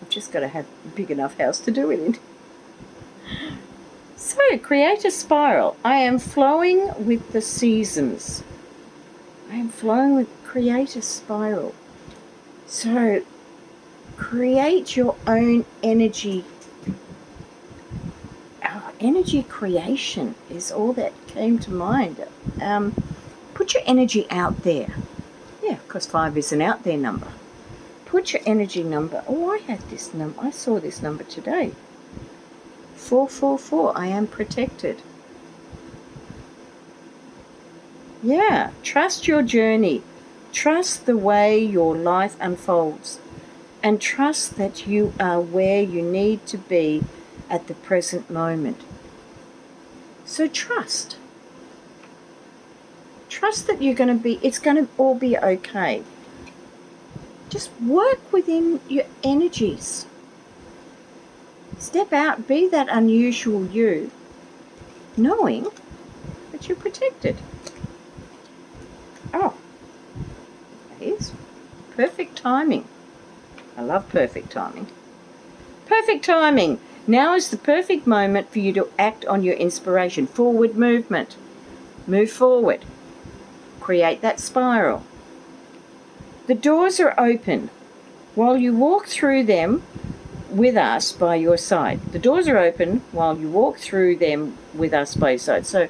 [SPEAKER 1] I've just got to have a big enough house to do it in. So, create a spiral. I am flowing with the seasons. I am flowing with, create a spiral. So, create your own energy. Energy creation is all that came to mind. Put your energy out there. Yeah, because 5 is an out there number. Put your energy number. Oh, I had this number. I saw this number today. 444. I am protected. Yeah, trust your journey. Trust the way your life unfolds. And trust that you are where you need to be at the present moment. So trust. Trust that you're going to be, it's going to all be okay. Just work within your energies. Step out, be that unusual you, knowing that you're protected. Oh, here's perfect timing. I love perfect timing. Perfect timing. Now is the perfect moment for you to act on your inspiration. Forward movement. Move forward. Create that spiral. The doors are open while you walk through them with us by your side. The doors are open while you walk through them with us by your side. So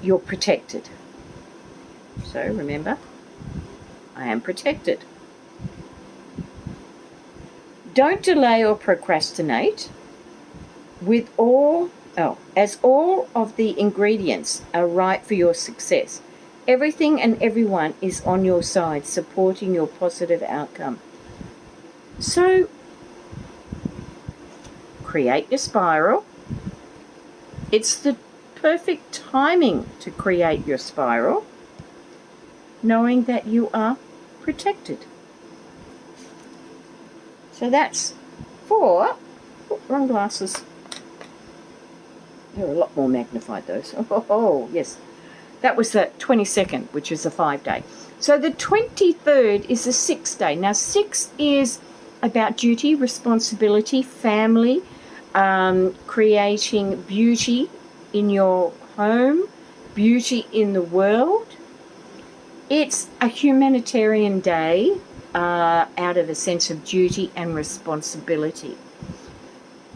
[SPEAKER 1] you're protected. So remember, I am protected. Don't delay or procrastinate as all of the ingredients are right for your success. Everything and everyone is on your side, supporting your positive outcome. So, create your spiral. It's the perfect timing to create your spiral, knowing that you are protected. So that's for, wrong glasses. They're a lot more magnified, those. Oh, yes. That was the 22nd, which is a 5-day. So the 23rd is a 6-day. Now, 6 is about duty, responsibility, family, creating beauty in your home, beauty in the world. It's a humanitarian day out of a sense of duty and responsibility.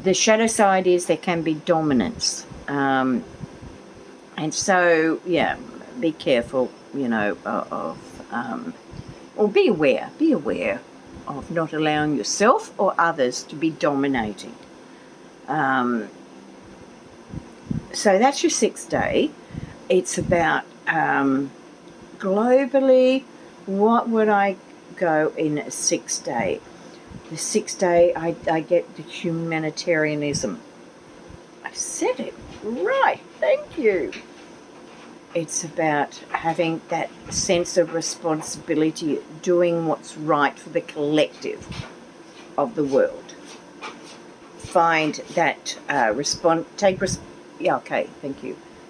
[SPEAKER 1] The shadow side is there can be dominance. And so, yeah, be careful, or be aware of not allowing yourself or others to be dominating. So that's your 6th day. It's about globally, what would I go in a 6th day? The 6th day, I get the humanitarianism. I said it right. Thank you. It's about having that sense of responsibility, doing what's right for the collective of the world. find that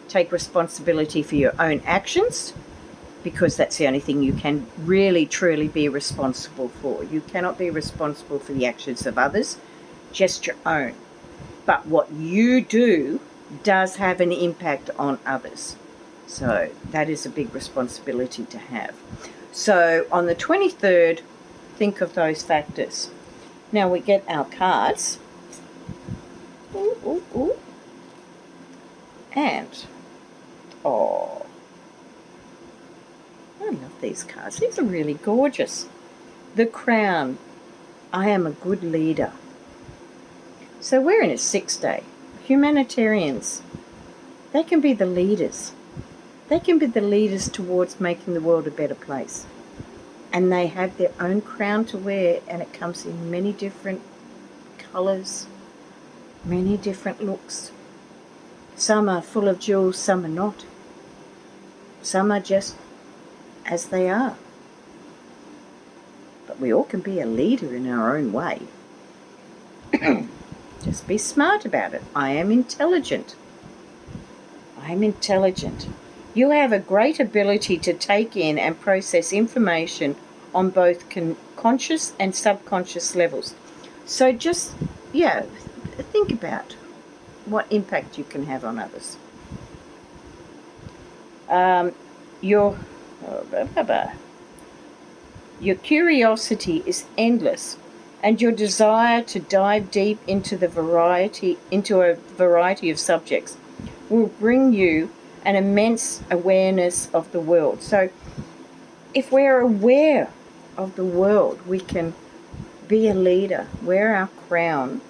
[SPEAKER 1] take responsibility for your own actions, because that's the only thing you can really truly be responsible for. You cannot be responsible for the actions of others, just your own. But what you do does have an impact on others. So that is a big responsibility to have. So on the 23rd, think of those factors. Now we get our cards. Ooh, ooh, ooh. And, oh, I love these cards. These are really gorgeous. The Crown. I am a good leader. So we're in a 6th day. Humanitarians, they can be the leaders. They can be the leaders towards making the world a better place. And they have their own crown to wear, and it comes in many different colours, many different looks. Some are full of jewels, some are not. Some are just as they are. But we all can be a leader in our own way. Just be smart about it. I am intelligent. I am intelligent. You have a great ability to take in and process information on both conscious and subconscious levels. So just, think about what impact you can have on others. Your curiosity is endless, and your desire to dive deep into a variety of subjects will bring you an immense awareness of the world. So if we're aware of the world, we can be a leader, wear our crown,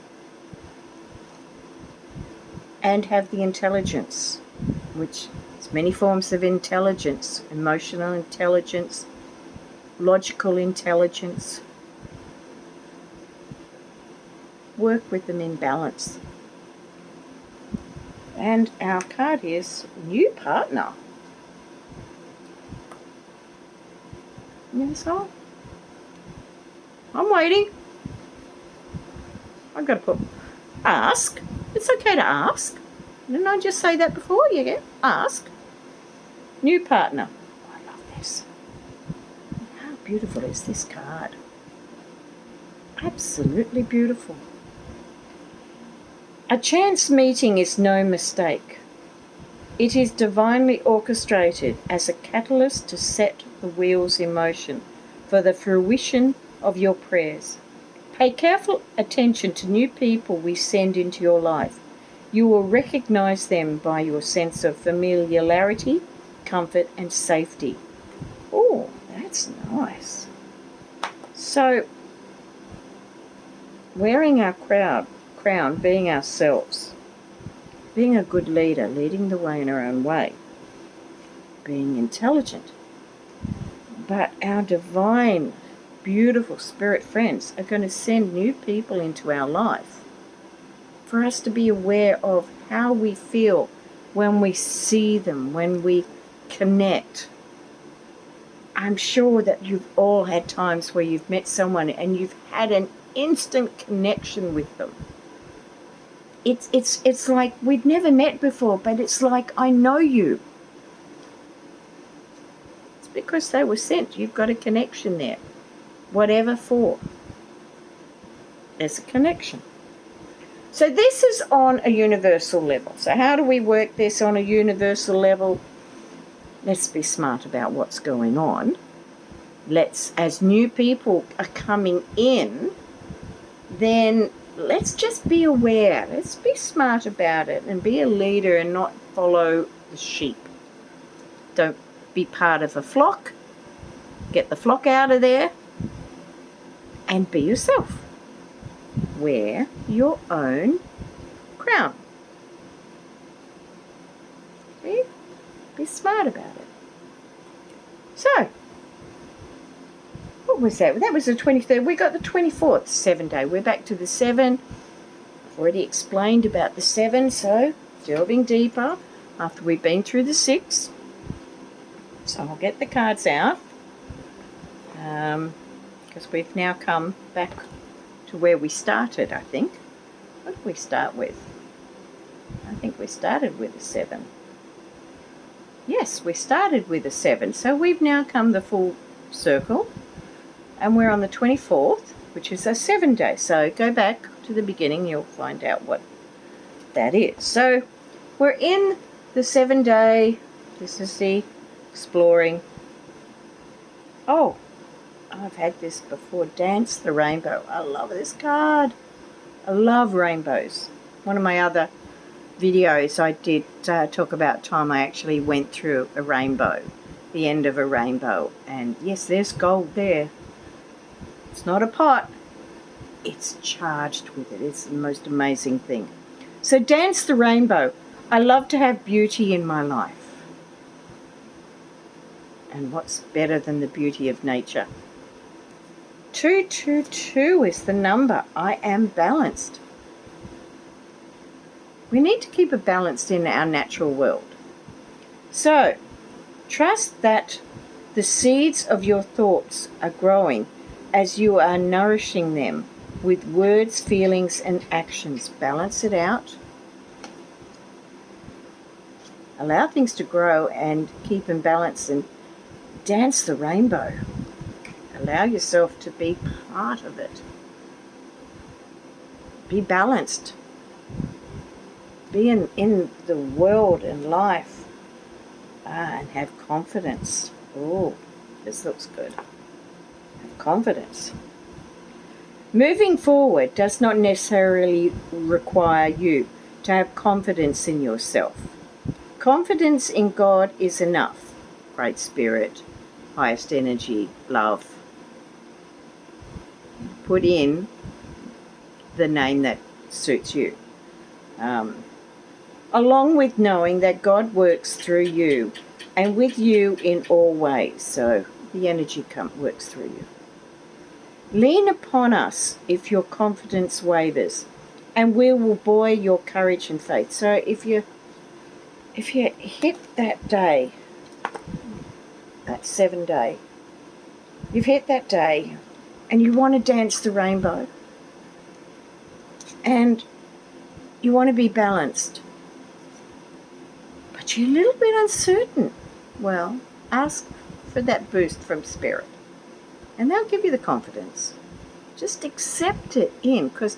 [SPEAKER 1] and have the intelligence, which is many forms of intelligence: emotional intelligence, logical intelligence. Work with them in balance. And our card is new partner. Yes, I'm waiting. I've got to put ask. It's okay to ask. Didn't I just say that before? Yeah, ask. New partner. I love this. How beautiful is this card? Absolutely beautiful. A chance meeting is no mistake. It is divinely orchestrated as a catalyst to set the wheels in motion for the fruition of your prayers. Pay careful attention to new people we send into your life. You will recognize them by your sense of familiarity, comfort, and safety. Oh, that's nice. So, wearing our crown, being ourselves, being a good leader, leading the way in our own way, being intelligent. But our divine, beautiful spirit friends are going to send new people into our life for us to be aware of how we feel when we see them, when we connect. I'm sure that you've all had times where you've met someone and you've had an instant connection with them. It's like we'd never met before, but it's like I know you. It's because they were sent. You've got a connection there. Whatever for. There's a connection. So this is on a universal level. So how do we work this on a universal level? Let's be smart about what's going on. As new people are coming in, then let's just be aware. Let's be smart about it and be a leader and not follow the sheep. Don't be part of a flock. Get the flock out of there and be yourself. Wear your own crown. See? Be smart about it. So, what was that? That was the 23rd. We got the 24th, 7 day. We're back to the 7. I've already explained about the 7, so delving deeper after we've been through the 6. So I'll get the cards out because we've now come back to where we started, I think. What did we start with? I think we started with a 7. Yes, we started with a 7. So we've now come the full circle. And we're on the 24th, which is a 7 day. So go back to the beginning. You'll find out what that is. So we're in the 7 day. This is the exploring. Oh, I've had this before. Dance the Rainbow. I love this card. I love rainbows. One of my other videos I did talk about time I actually went through a rainbow, the end of a rainbow. And yes, there's gold there. It's not a pot. It's charged with it. It's the most amazing thing. So dance the rainbow. I love to have beauty in my life. And what's better than the beauty of nature? 222 is the number. I am balanced. We need to keep it balanced in our natural world. So, trust that the seeds of your thoughts are growing as you are nourishing them with words, feelings, and actions. Balance it out. Allow things to grow and keep in balance and dance the rainbow. Allow yourself to be part of it. Be balanced. Be in the world and life. And have confidence. Oh, this looks good. Have confidence. Moving forward does not necessarily require you to have confidence in yourself. Confidence in God is enough. Great Spirit, highest energy, love. Put in the name that suits you. Along with knowing that God works through you and with you in all ways. So the energy works through you. Lean upon us if your confidence wavers, and we will buoy your courage and faith. So if you hit that day, that 7 day, you've hit that day and you want to dance the rainbow and you want to be balanced, but you're a little bit uncertain, well, ask for that boost from Spirit and they'll give you the confidence. Just accept it in, because,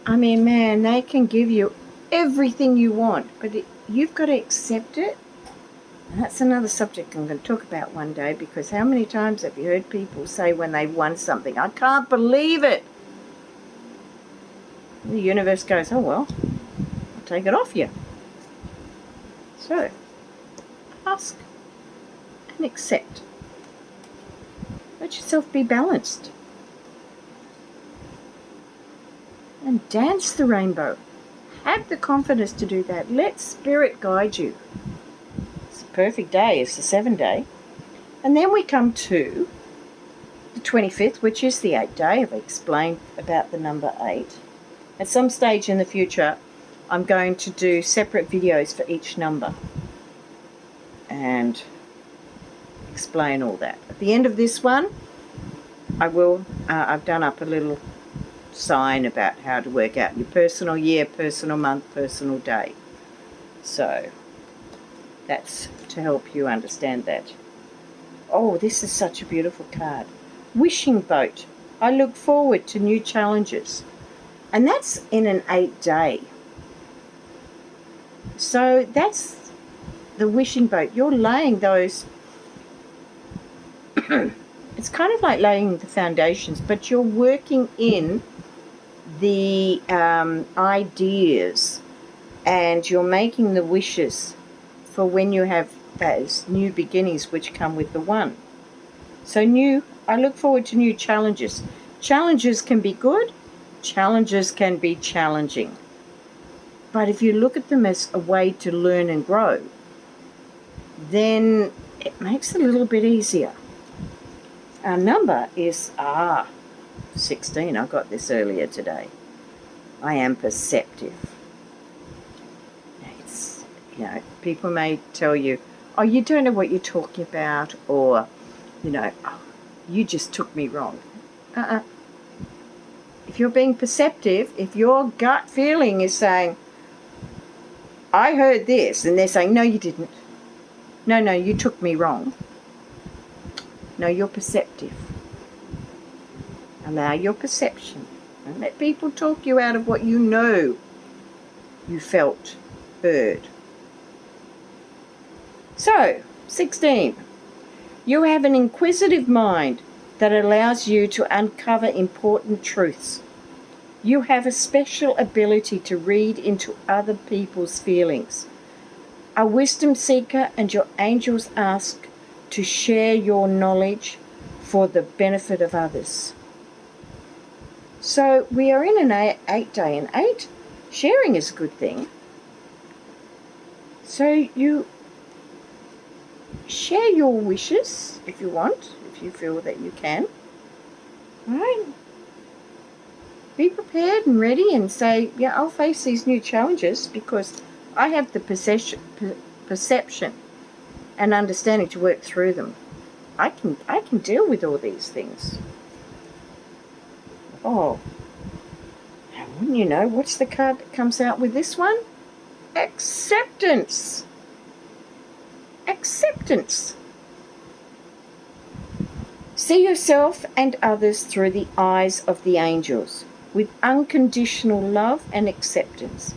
[SPEAKER 1] I mean, man, they can give you everything you want, but you've got to accept it. And that's another subject I'm going to talk about one day, because how many times have you heard people say when they won something, I can't believe it. The universe goes, oh well, I'll take it off you. So, ask and accept. Let yourself be balanced. And dance the rainbow. Have the confidence to do that. Let Spirit guide you. It's a perfect day. It's the 7 day. And then we come to the 25th, which is the 8th day. I've explained about the number 8. At some stage in the future, I'm going to do separate videos for each number and explain all that. At the end of this one, I've done up a little sign about how to work out your personal year, personal month, personal day. So that's to help you understand that. Oh, this is such a beautiful card. Wishing boat. I look forward to new challenges. And that's in an 8 day. So that's the wishing boat. You're laying those it's kind of like laying the foundations, but you're working in the ideas, and you're making the wishes for when you have those new beginnings which come with the 1. So I look forward to new challenges. Challenges can be good, challenges can be challenging. But if you look at them as a way to learn and grow, then it makes it a little bit easier. Our number is 16. I got this earlier today. I am perceptive. It's, people may tell you, oh, you don't know what you're talking about, or, oh, you just took me wrong. if you're being perceptive, if your gut feeling is saying, I heard this, and they're saying, no, you didn't. No, you took me wrong. No, you're perceptive. Allow your perception. Don't let people talk you out of what you know you felt, heard. So, 16. You have an inquisitive mind that allows you to uncover important truths. You have a special ability to read into other people's feelings. A wisdom seeker, and your angels ask to share your knowledge for the benefit of others. So we are in an 8-day, and 8, sharing is a good thing. So you share your wishes if you want, if you feel that you can. Right? Be prepared and ready and say, yeah, I'll face these new challenges because I have the perception and understanding to work through them. I can deal with all these things. Oh, wouldn't you know, what's the card that comes out with this one? Acceptance. Acceptance. See yourself and others through the eyes of the angels, with unconditional love and acceptance.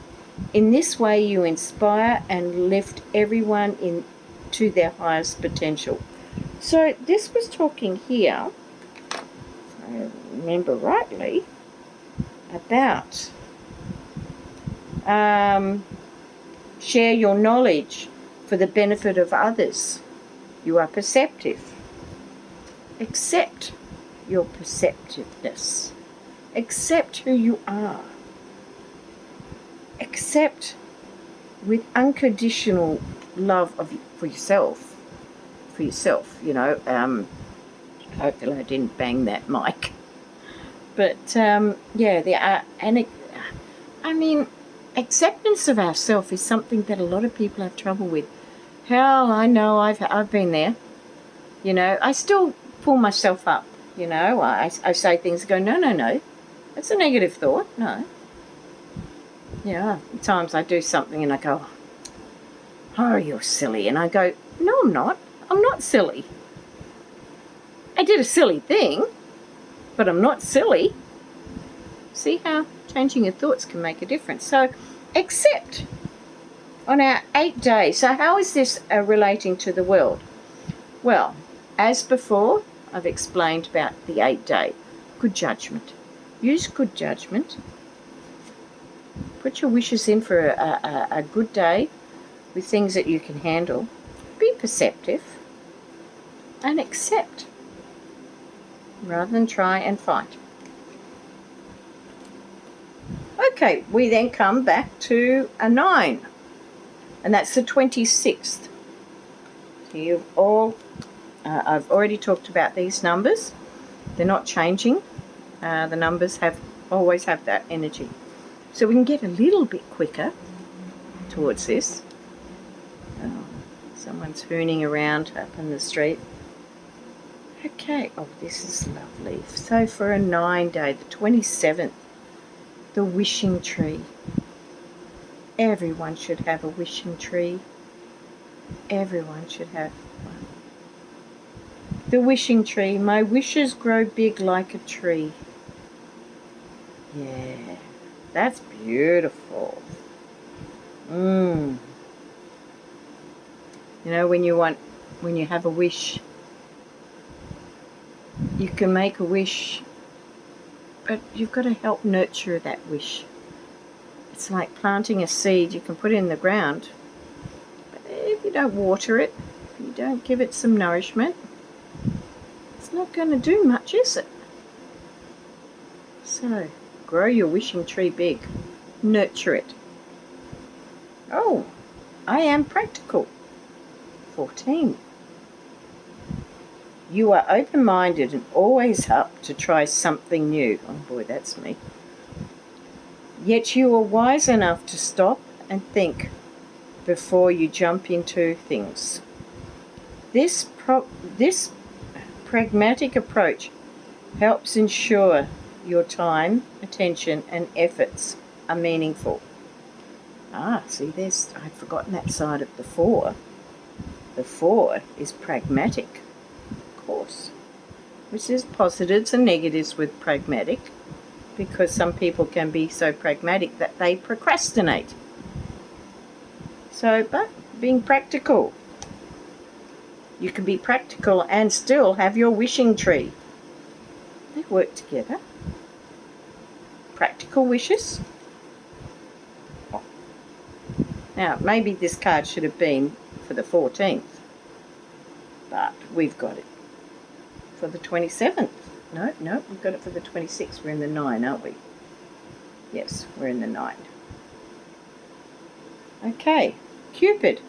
[SPEAKER 1] In this way, you inspire and lift everyone into their highest potential. So this was talking here, if I remember rightly, about share your knowledge for the benefit of others. You are perceptive. Accept your perceptiveness. Accept who you are. Accept with unconditional love for yourself. You know, hopefully I didn't bang that mic. But yeah, there are, and I mean, acceptance of ourselves is something that a lot of people have trouble with. Hell, I know I've been there. You know, I still pull myself up. You know, I say things, go, no, that's a negative thought. No. Yeah, times I do something and I go, oh, you're silly. And I go, no, I'm not. I'm not silly. I did a silly thing, but I'm not silly. See how changing your thoughts can make a difference. So, accept on our 8 days. So how is this relating to the world? Well, as before, I've explained about the 8-day. Good judgment. Use good judgment. Put your wishes in for a good day with things that you can handle. Be perceptive and accept rather than try and fight. Okay, we then come back to a 9, and that's the 26th. So you've all, I've already talked about these numbers. They're not changing. The numbers always have that energy. So we can get a little bit quicker towards this. Oh, someone's hooning around up in the street. Okay, oh, this is lovely. So for a 9-day, the 27th, the wishing tree. Everyone should have a wishing tree. Everyone should have one. The wishing tree. My wishes grow big like a tree. Yeah, that's beautiful. You know, when you have a wish, you can make a wish, but you've got to help nurture that wish. It's like planting a seed. You can put it in the ground, but if you don't water it, if you don't give it some nourishment, it's not going to do much, is it? So, grow your wishing tree big. Nurture it. Oh, I am practical. 14. You are open-minded and always up to try something new. Oh boy, that's me. Yet you are wise enough to stop and think before you jump into things. This pragmatic approach helps ensure your time, attention, and efforts are meaningful. See, I'd forgotten that side of the 4. The 4 is pragmatic, of course, which is positives and negatives with pragmatic, because some people can be so pragmatic that they procrastinate. So, but being practical. You can be practical and still have your wishing tree. They work together. Practical wishes. Oh. Now, maybe this card should have been for the 14th, but we've got it for the 27th. No, we've got it for the 26th. We're in the 9, aren't we? Yes, we're in the 9. Okay, Cupid.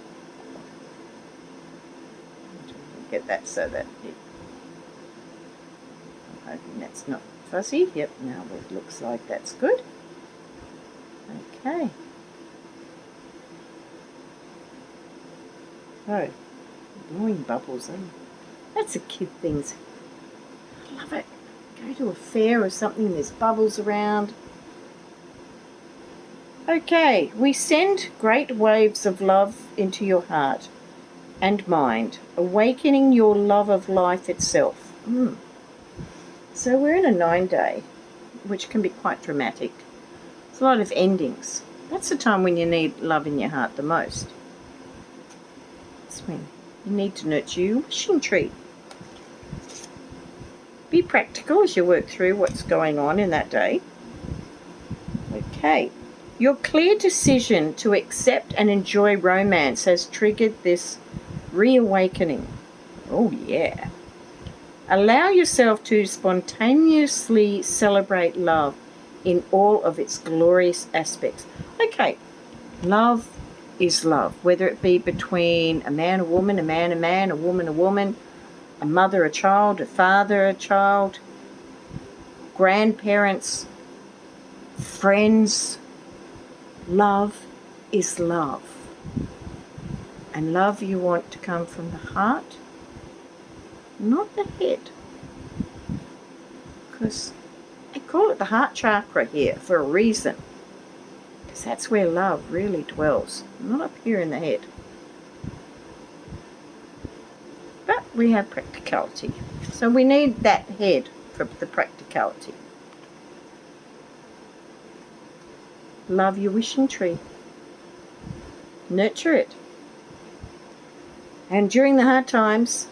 [SPEAKER 1] Get that so that I'm hoping that's not fuzzy. Yep, now it looks like that's good. Okay. Oh, blowing bubbles. That's a kid thing. I love it. Go to a fair or something, there's bubbles around. Okay, we send great waves of love into your heart and mind, awakening your love of life itself. So we're in a 9-day, which can be quite dramatic. It's a lot of endings. That's the time when you need love in your heart the most. That's when you need to nurture your wishing tree. Be practical as you work through what's going on in that day. Okay. Your clear decision to accept and enjoy romance has triggered this reawakening. Oh, yeah. Allow yourself to spontaneously celebrate love in all of its glorious aspects. Okay, love is love, whether it be between a man, a woman, a man, a man, a woman, a mother, a child, a father, a child, grandparents, friends. Love is love. And love you want to come from the heart, not the head. Because they call it the heart chakra here for a reason. Because that's where love really dwells, not up here in the head. But we have practicality. So we need that head for the practicality. Love your wishing tree. Nurture it. And during the hard times,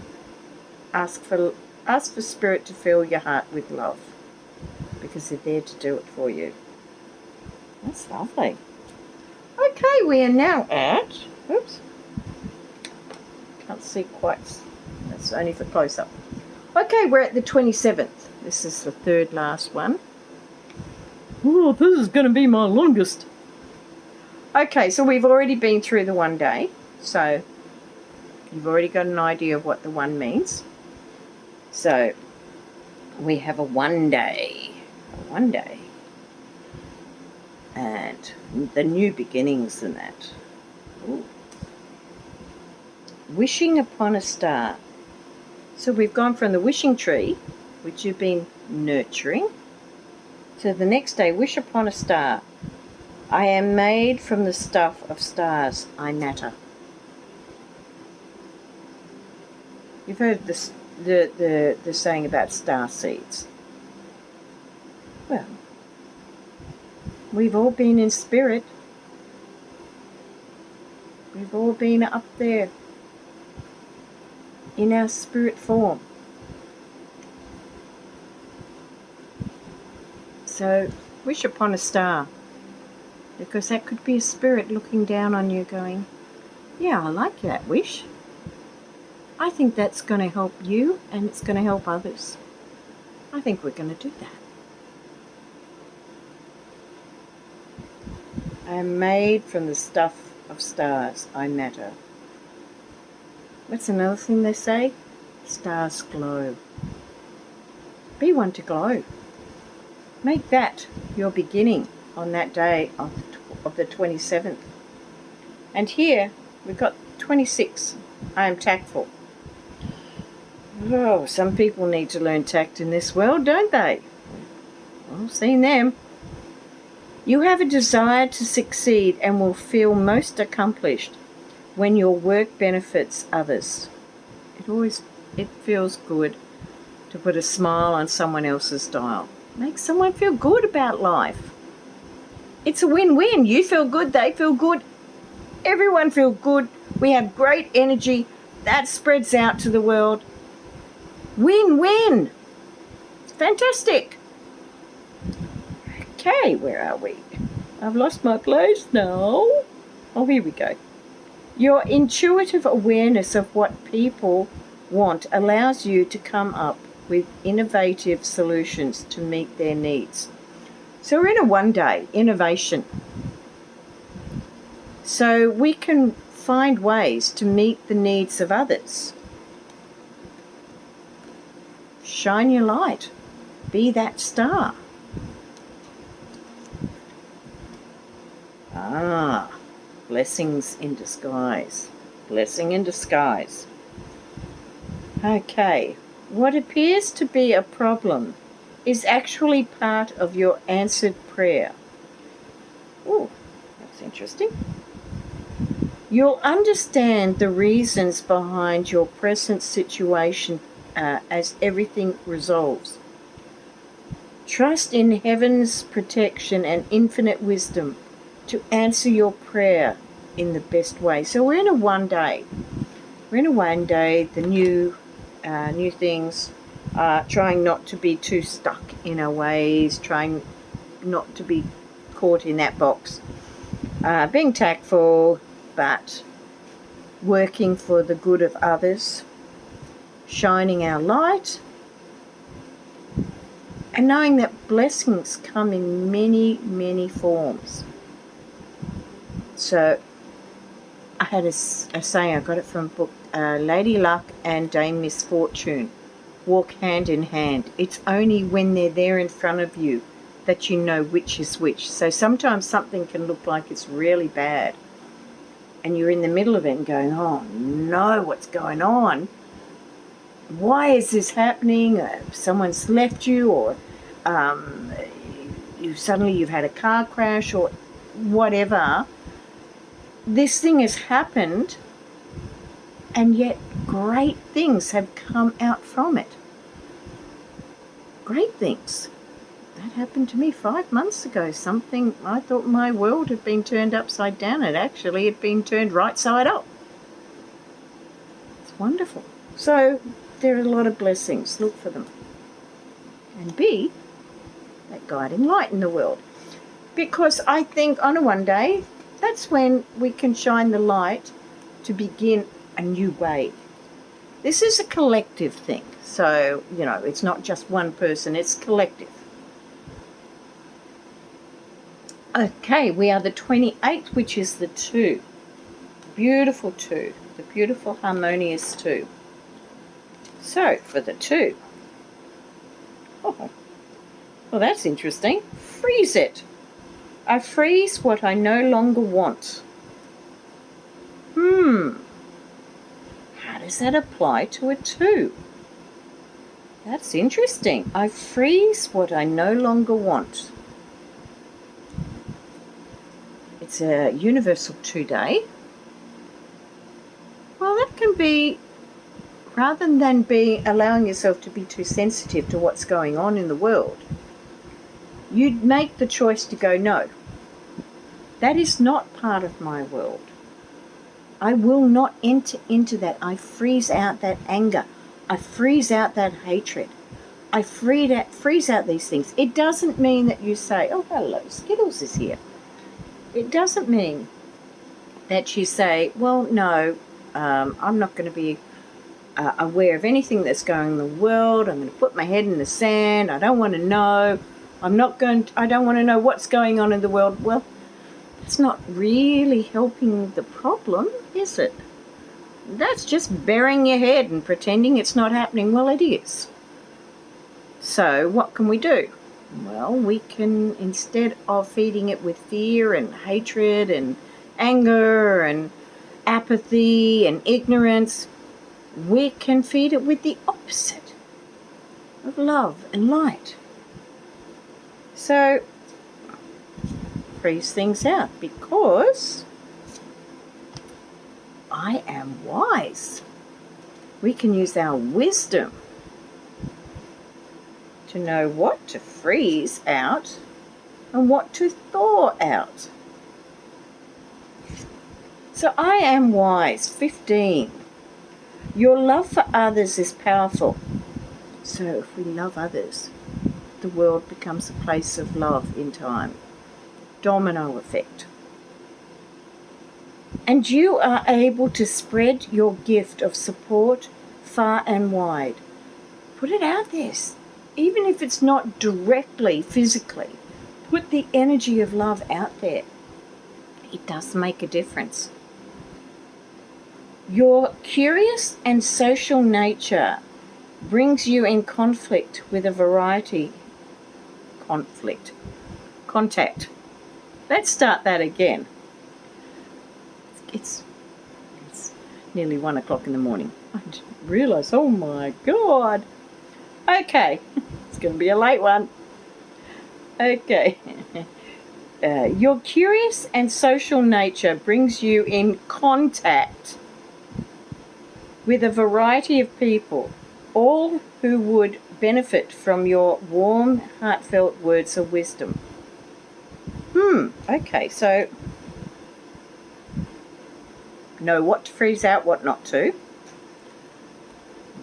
[SPEAKER 1] ask for Spirit to fill your heart with love, because they're there to do it for you. That's lovely. Okay, we are now at, oops, can't see quite, that's only for close-up. Okay, we're at the 27th. This is the third last one. Oh, this is going to be my longest. Okay, so we've already been through the 1 day, so you've already got an idea of what the 1 means. So we have a 1 day, and the new beginnings and that. Ooh. Wishing upon a star. So we've gone from the wishing tree, which you've been nurturing, to the next day, wish upon a star. I am made from the stuff of stars. I matter. You've heard this, the saying about star seeds. Well, we've all been in spirit. We've all been up there in our spirit form. So, wish upon a star, because that could be a spirit looking down on you going, yeah, I like that wish. I think that's going to help you and it's going to help others. I think we're going to do that. I am made from the stuff of stars. I matter. What's another thing they say? Stars glow. Be one to glow. Make that your beginning on that day of the 27th. And here we've got 26. I am tactful. Oh, some people need to learn tact in this world, don't they? I've seen them. You have a desire to succeed and will feel most accomplished when your work benefits others. It feels good to put a smile on someone else's style. Makes someone feel good about life. It's a win-win. You feel good, they feel good, everyone feels good. We have great energy. That spreads out to the world. Win-win. It's fantastic. Okay, where are we? I've lost my place now. Oh, here we go. Your intuitive awareness of what people want allows you to come up with innovative solutions to meet their needs. So we're in a one-day innovation. So we can find ways to meet the needs of others. Shine your light. Be that star. Blessings in disguise. Blessing in disguise. Okay, what appears to be a problem is actually part of your answered prayer. Oh, that's interesting. You'll understand the reasons behind your present situation as everything resolves. Trust in heaven's protection and infinite wisdom to answer your prayer in the best way. So we're in a one day. We're in a one day, the new things, trying not to be too stuck in our ways, trying not to be caught in that box. Being tactful, but working for the good of others, shining our light, and knowing that blessings come in many, many forms. So I had a saying, I got it from a book, Lady Luck and Dame Misfortune walk hand in hand. It's only when they're there in front of you that you know which is which. So sometimes something can look like it's really bad, and you're in the middle of it and going, oh no, what's going on? Why is this happening? Someone's left you, or you've had a car crash, or whatever. This thing has happened, and yet great things have come out from it. Great things. That happened to me 5 months ago. Something, I thought my world had been turned upside down. It actually had been turned right side up. It's wonderful. So there are a lot of blessings. Look for them. And be that guiding light in the world. Because I think on a one day, that's when we can shine the light to begin a new way. This is a collective thing. So, it's not just one person, it's collective. Okay, we are the 28th, which is the 2. Beautiful 2. The beautiful harmonious 2. So, for the 2. Oh, well, that's interesting. Freeze it. I freeze what I no longer want. How does that apply to a 2? That's interesting. I freeze what I no longer want. It's a universal 2 day. Well, that can be, rather than allowing yourself to be too sensitive to what's going on in the world, you'd make the choice to go, no, that is not part of my world. I will not enter into that. I freeze out that anger. I freeze out that hatred. I freeze out these things. It doesn't mean that you say, oh, hello, Skittles is here. It doesn't mean that you say, well, no, I'm not going to be aware of anything that's going on in the world. I'm going to put my head in the sand. I don't want to know. I don't want to know what's going on in the world. Well, it's not really helping the problem, is it? That's just burying your head and pretending it's not happening. Well, it is. So what can we do? Well, we can, instead of feeding it with fear and hatred and anger and apathy and ignorance, we can feed it with the opposite of love and light. So, freeze things out because I am wise. We can use our wisdom to know what to freeze out and what to thaw out. So I am wise, 15. Your love for others is powerful. So if we love others, the world becomes a place of love in time. Domino effect. And you are able to spread your gift of support far and wide. Put it out there. Even if it's not directly, physically, put the energy of love out there. It does make a difference. Your curious and social nature brings you in contact with a variety. Contact. Let's start that again. It's nearly 1 o'clock in the morning. I didn't realise, oh my God. Okay, it's going to be a late one. Okay. Your curious and social nature brings you in contact with a variety of people, all who would benefit from your warm, heartfelt words of wisdom. Okay, so know what to freeze out, what not to.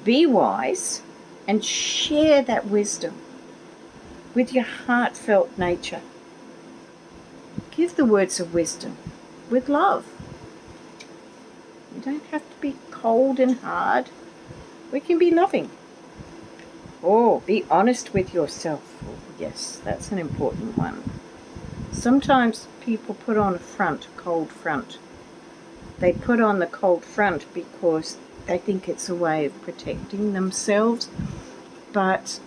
[SPEAKER 1] Be wise and share that wisdom with your heartfelt nature. Give the words of wisdom with love. You don't have to be cold and hard. We can be loving. Oh, be honest with yourself. Oh, yes, that's an important one. Sometimes people put on a front, cold front. They put on the cold front because they think it's a way of protecting themselves. But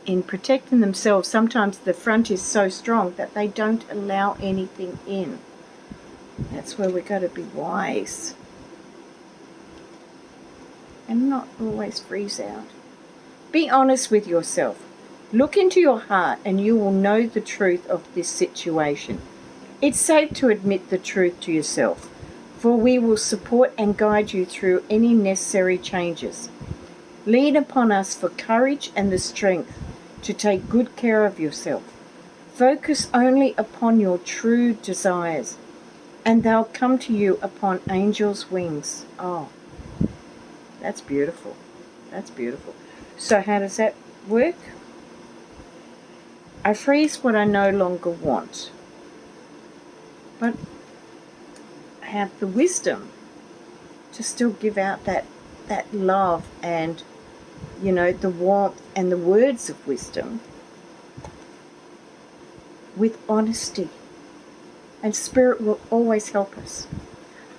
[SPEAKER 1] in protecting themselves, sometimes the front is so strong that they don't allow anything in. That's where we've got to be wise. And not always freeze out. Be honest with yourself. Look into your heart and you will know the truth of this situation. It's safe to admit the truth to yourself, for we will support and guide you through any necessary changes. Lean upon us for courage and the strength to take good care of yourself. Focus only upon your true desires, and they'll come to you upon angels' wings. Oh, that's beautiful. That's beautiful. So how does that work? I freeze what I no longer want, but I have the wisdom to still give out that love and, you know, the warmth and the words of wisdom with honesty. And Spirit will always help us.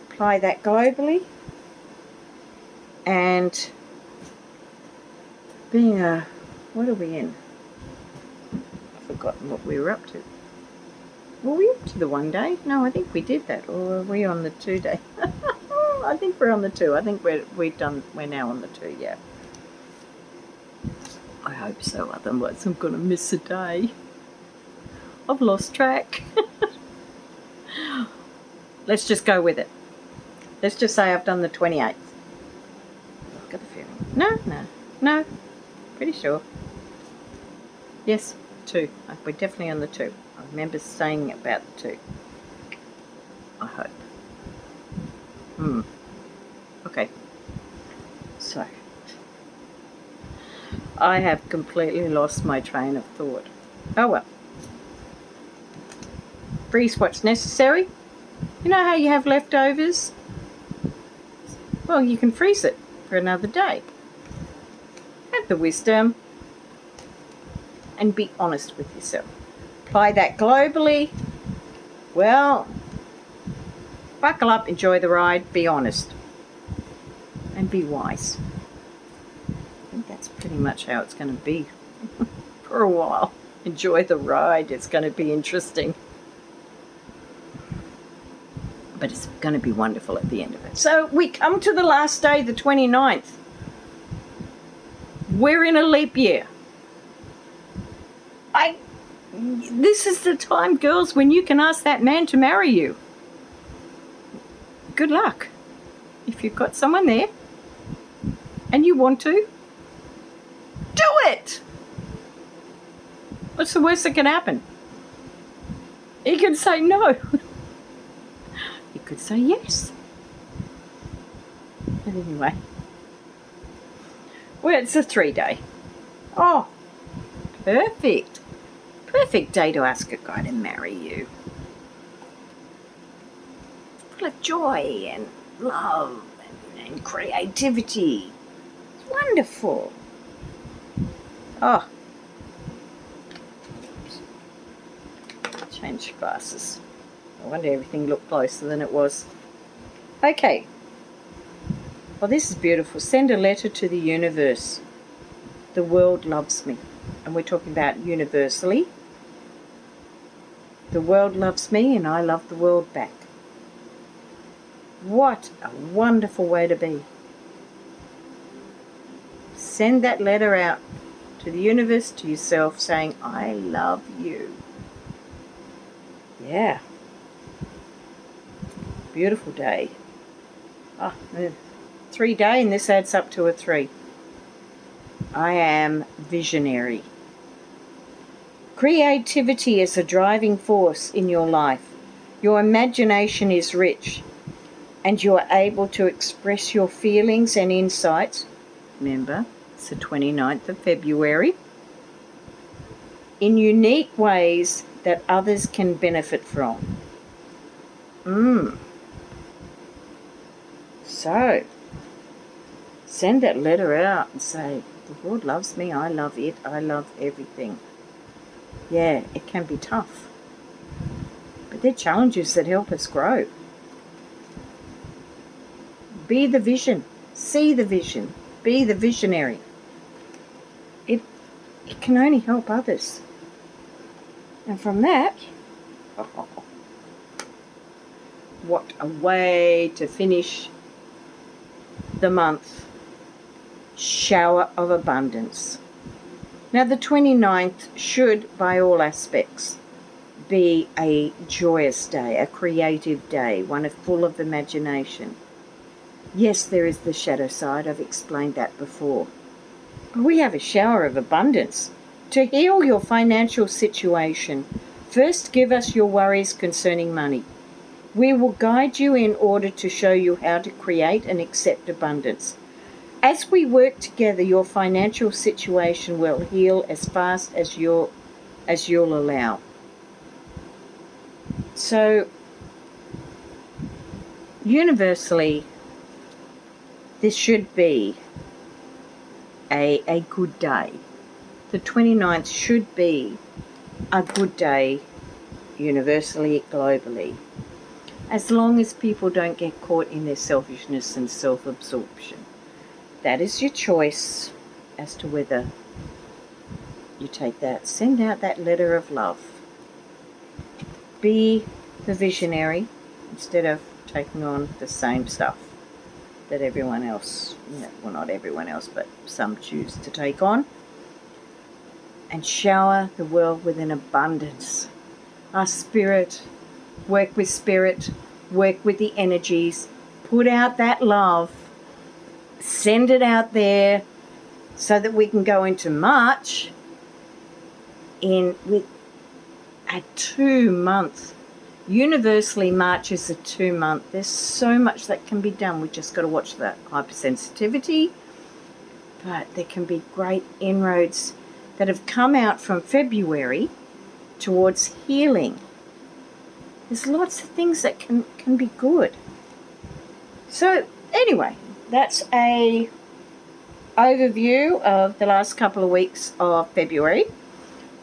[SPEAKER 1] Apply that globally. And being what are we in? I've forgotten what we were up to. Were we up to the 1 day? No, I think we did that. Or are we on the 2 day? I think we're on the 2. I think we're now on the 2, yeah. I hope so, otherwise I'm going to miss a day. I've lost track. Let's just go with it. Let's just say I've done the 28th. I've got a feeling. No. Pretty sure. Yes, 2. We're definitely on the 2. I remember saying about the 2. I hope. Okay. So, I have completely lost my train of thought. Oh well. Freeze what's necessary. You know how you have leftovers? Well, you can freeze it for another day. Have the wisdom and be honest with yourself. Apply that globally. Well, buckle up, enjoy the ride, be honest, and be wise. I think that's pretty much how it's going to be for a while. Enjoy the ride. It's going to be interesting. But it's going to be wonderful at the end of it. So we come to the last day, the 29th. We're in a leap year. this is the time, girls, when you can ask that man to marry you. Good luck. If you've got someone there and you want to, do it. What's the worst that can happen? He can say no. He could say yes. But anyway, well, it's a 3-day. Oh, perfect. Perfect day to ask a guy to marry you. Full of joy and love and creativity. It's wonderful. Oh. Change glasses. I wonder everything looked closer than it was. Okay. Well, this is beautiful. Send a letter to the universe. The world loves me. And we're talking about universally. The world loves me and I love the world back. What a wonderful way to be. Send that letter out to the universe, to yourself, saying, I love you. Yeah. Beautiful day. Oh, 3-day, and this adds up to a 3. I am visionary. Creativity is a driving force in your life. Your imagination is rich, and you are able to express your feelings and insights. Remember, it's the 29th of February. In unique ways that others can benefit from. So, send that letter out and say, the Lord loves me, I love it, I love everything. Yeah, it can be tough. But they're challenges that help us grow. Be the vision. See the vision. Be the visionary. It can only help others. And from that, what a way to finish the month. Shower of abundance. Now the 29th should, by all aspects, be a joyous day, a creative day, one full of imagination. Yes, there is the shadow side. I've explained that before. But we have a shower of abundance. To heal your financial situation, first give us your worries concerning money. We will guide you in order to show you how to create and accept abundance. As we work together, your financial situation will heal as fast as you'll allow. So, universally, this should be a good day. The 29th should be a good day, universally, globally. As long as people don't get caught in their selfishness and self-absorption. That is your choice as to whether you take that. Send out that letter of love. Be the visionary instead of taking on the same stuff that everyone else, well, not everyone else, but some choose to take on. And shower the world with an abundance. Our spirit, work with the energies, put out that love, send it out there so that we can go into March with a 2-month. Universally, March is a 2-month. There's so much that can be done. We've just got to watch the hypersensitivity. But there can be great inroads that have come out from February towards healing. There's lots of things that can be good. So anyway, that's a overview of the last couple of weeks of February.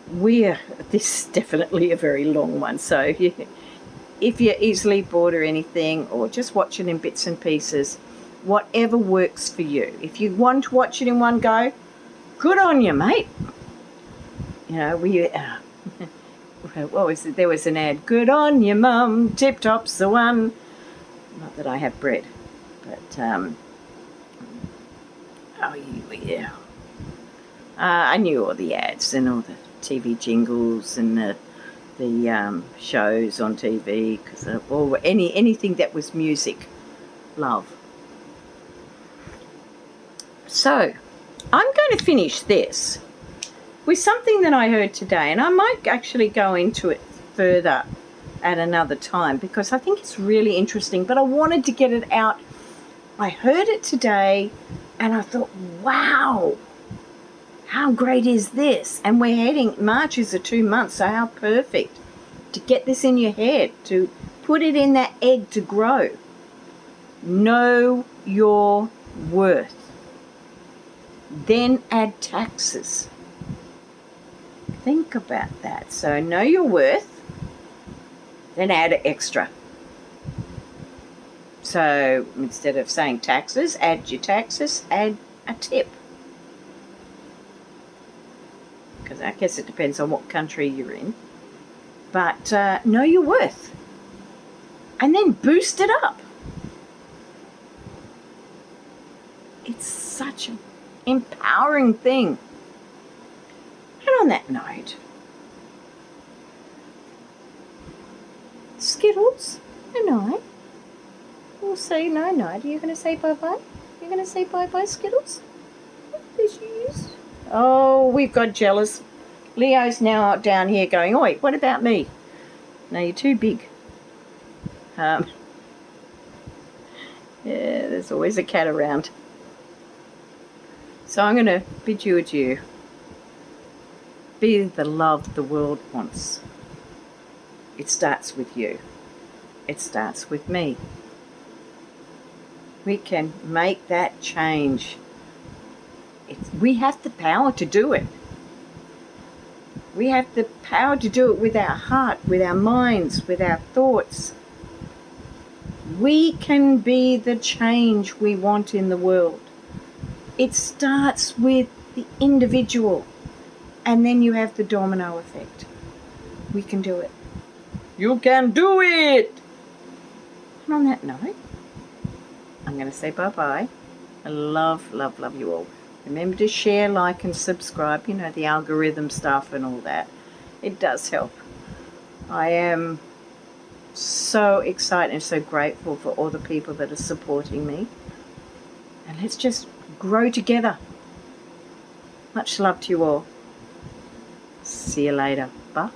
[SPEAKER 1] This is definitely a very long one, so if you're easily bored or anything, or just watch it in bits and pieces, whatever works for you. If you want to watch it in one go, good on you, mate. What was it? There was an ad. Good on you, Mum. Tip Top's the one. Not that I have bread, but oh yeah. I knew all the ads and all the TV jingles and the shows on TV, or anything that was music. Love. So, I'm going to finish this with something that I heard today, and I might actually go into it further at another time because I think it's really interesting, but I wanted to get it out. I heard it today and I thought, wow, how great is this? And we're heading, March is 2 months, so how perfect to get this in your head, to put it in that egg to grow. Know your worth. Then add taxes. Think about that. So know your worth, then add extra. So instead of saying taxes, add your taxes, add a tip. Because I guess it depends on what country you're in. But know your worth. And then boost it up. It's such an empowering thing. And on that note, Skittles, good night. We'll say no night. Are you going to say bye-bye? You're going to say bye-bye, Skittles? There she is. Oh, we've got jealous. Leo's now down here going, oi, what about me? No, you're too big. Yeah, there's always a cat around. So I'm going to bid you adieu. Be the love the world wants. It starts with you. It starts with me. We can make that change. We have the power to do it. We have the power to do it with our heart, with our minds, with our thoughts. We can be the change we want in the world. It starts with the individual, and then you have the domino effect. We can do it. You can do it! And on that note, I'm going to say bye-bye. I love, love, love you all. Remember to share, like, and subscribe. You know, the algorithm stuff and all that. It does help. I am so excited and so grateful for all the people that are supporting me. And let's just grow together. Much love to you all. See you later. Bye.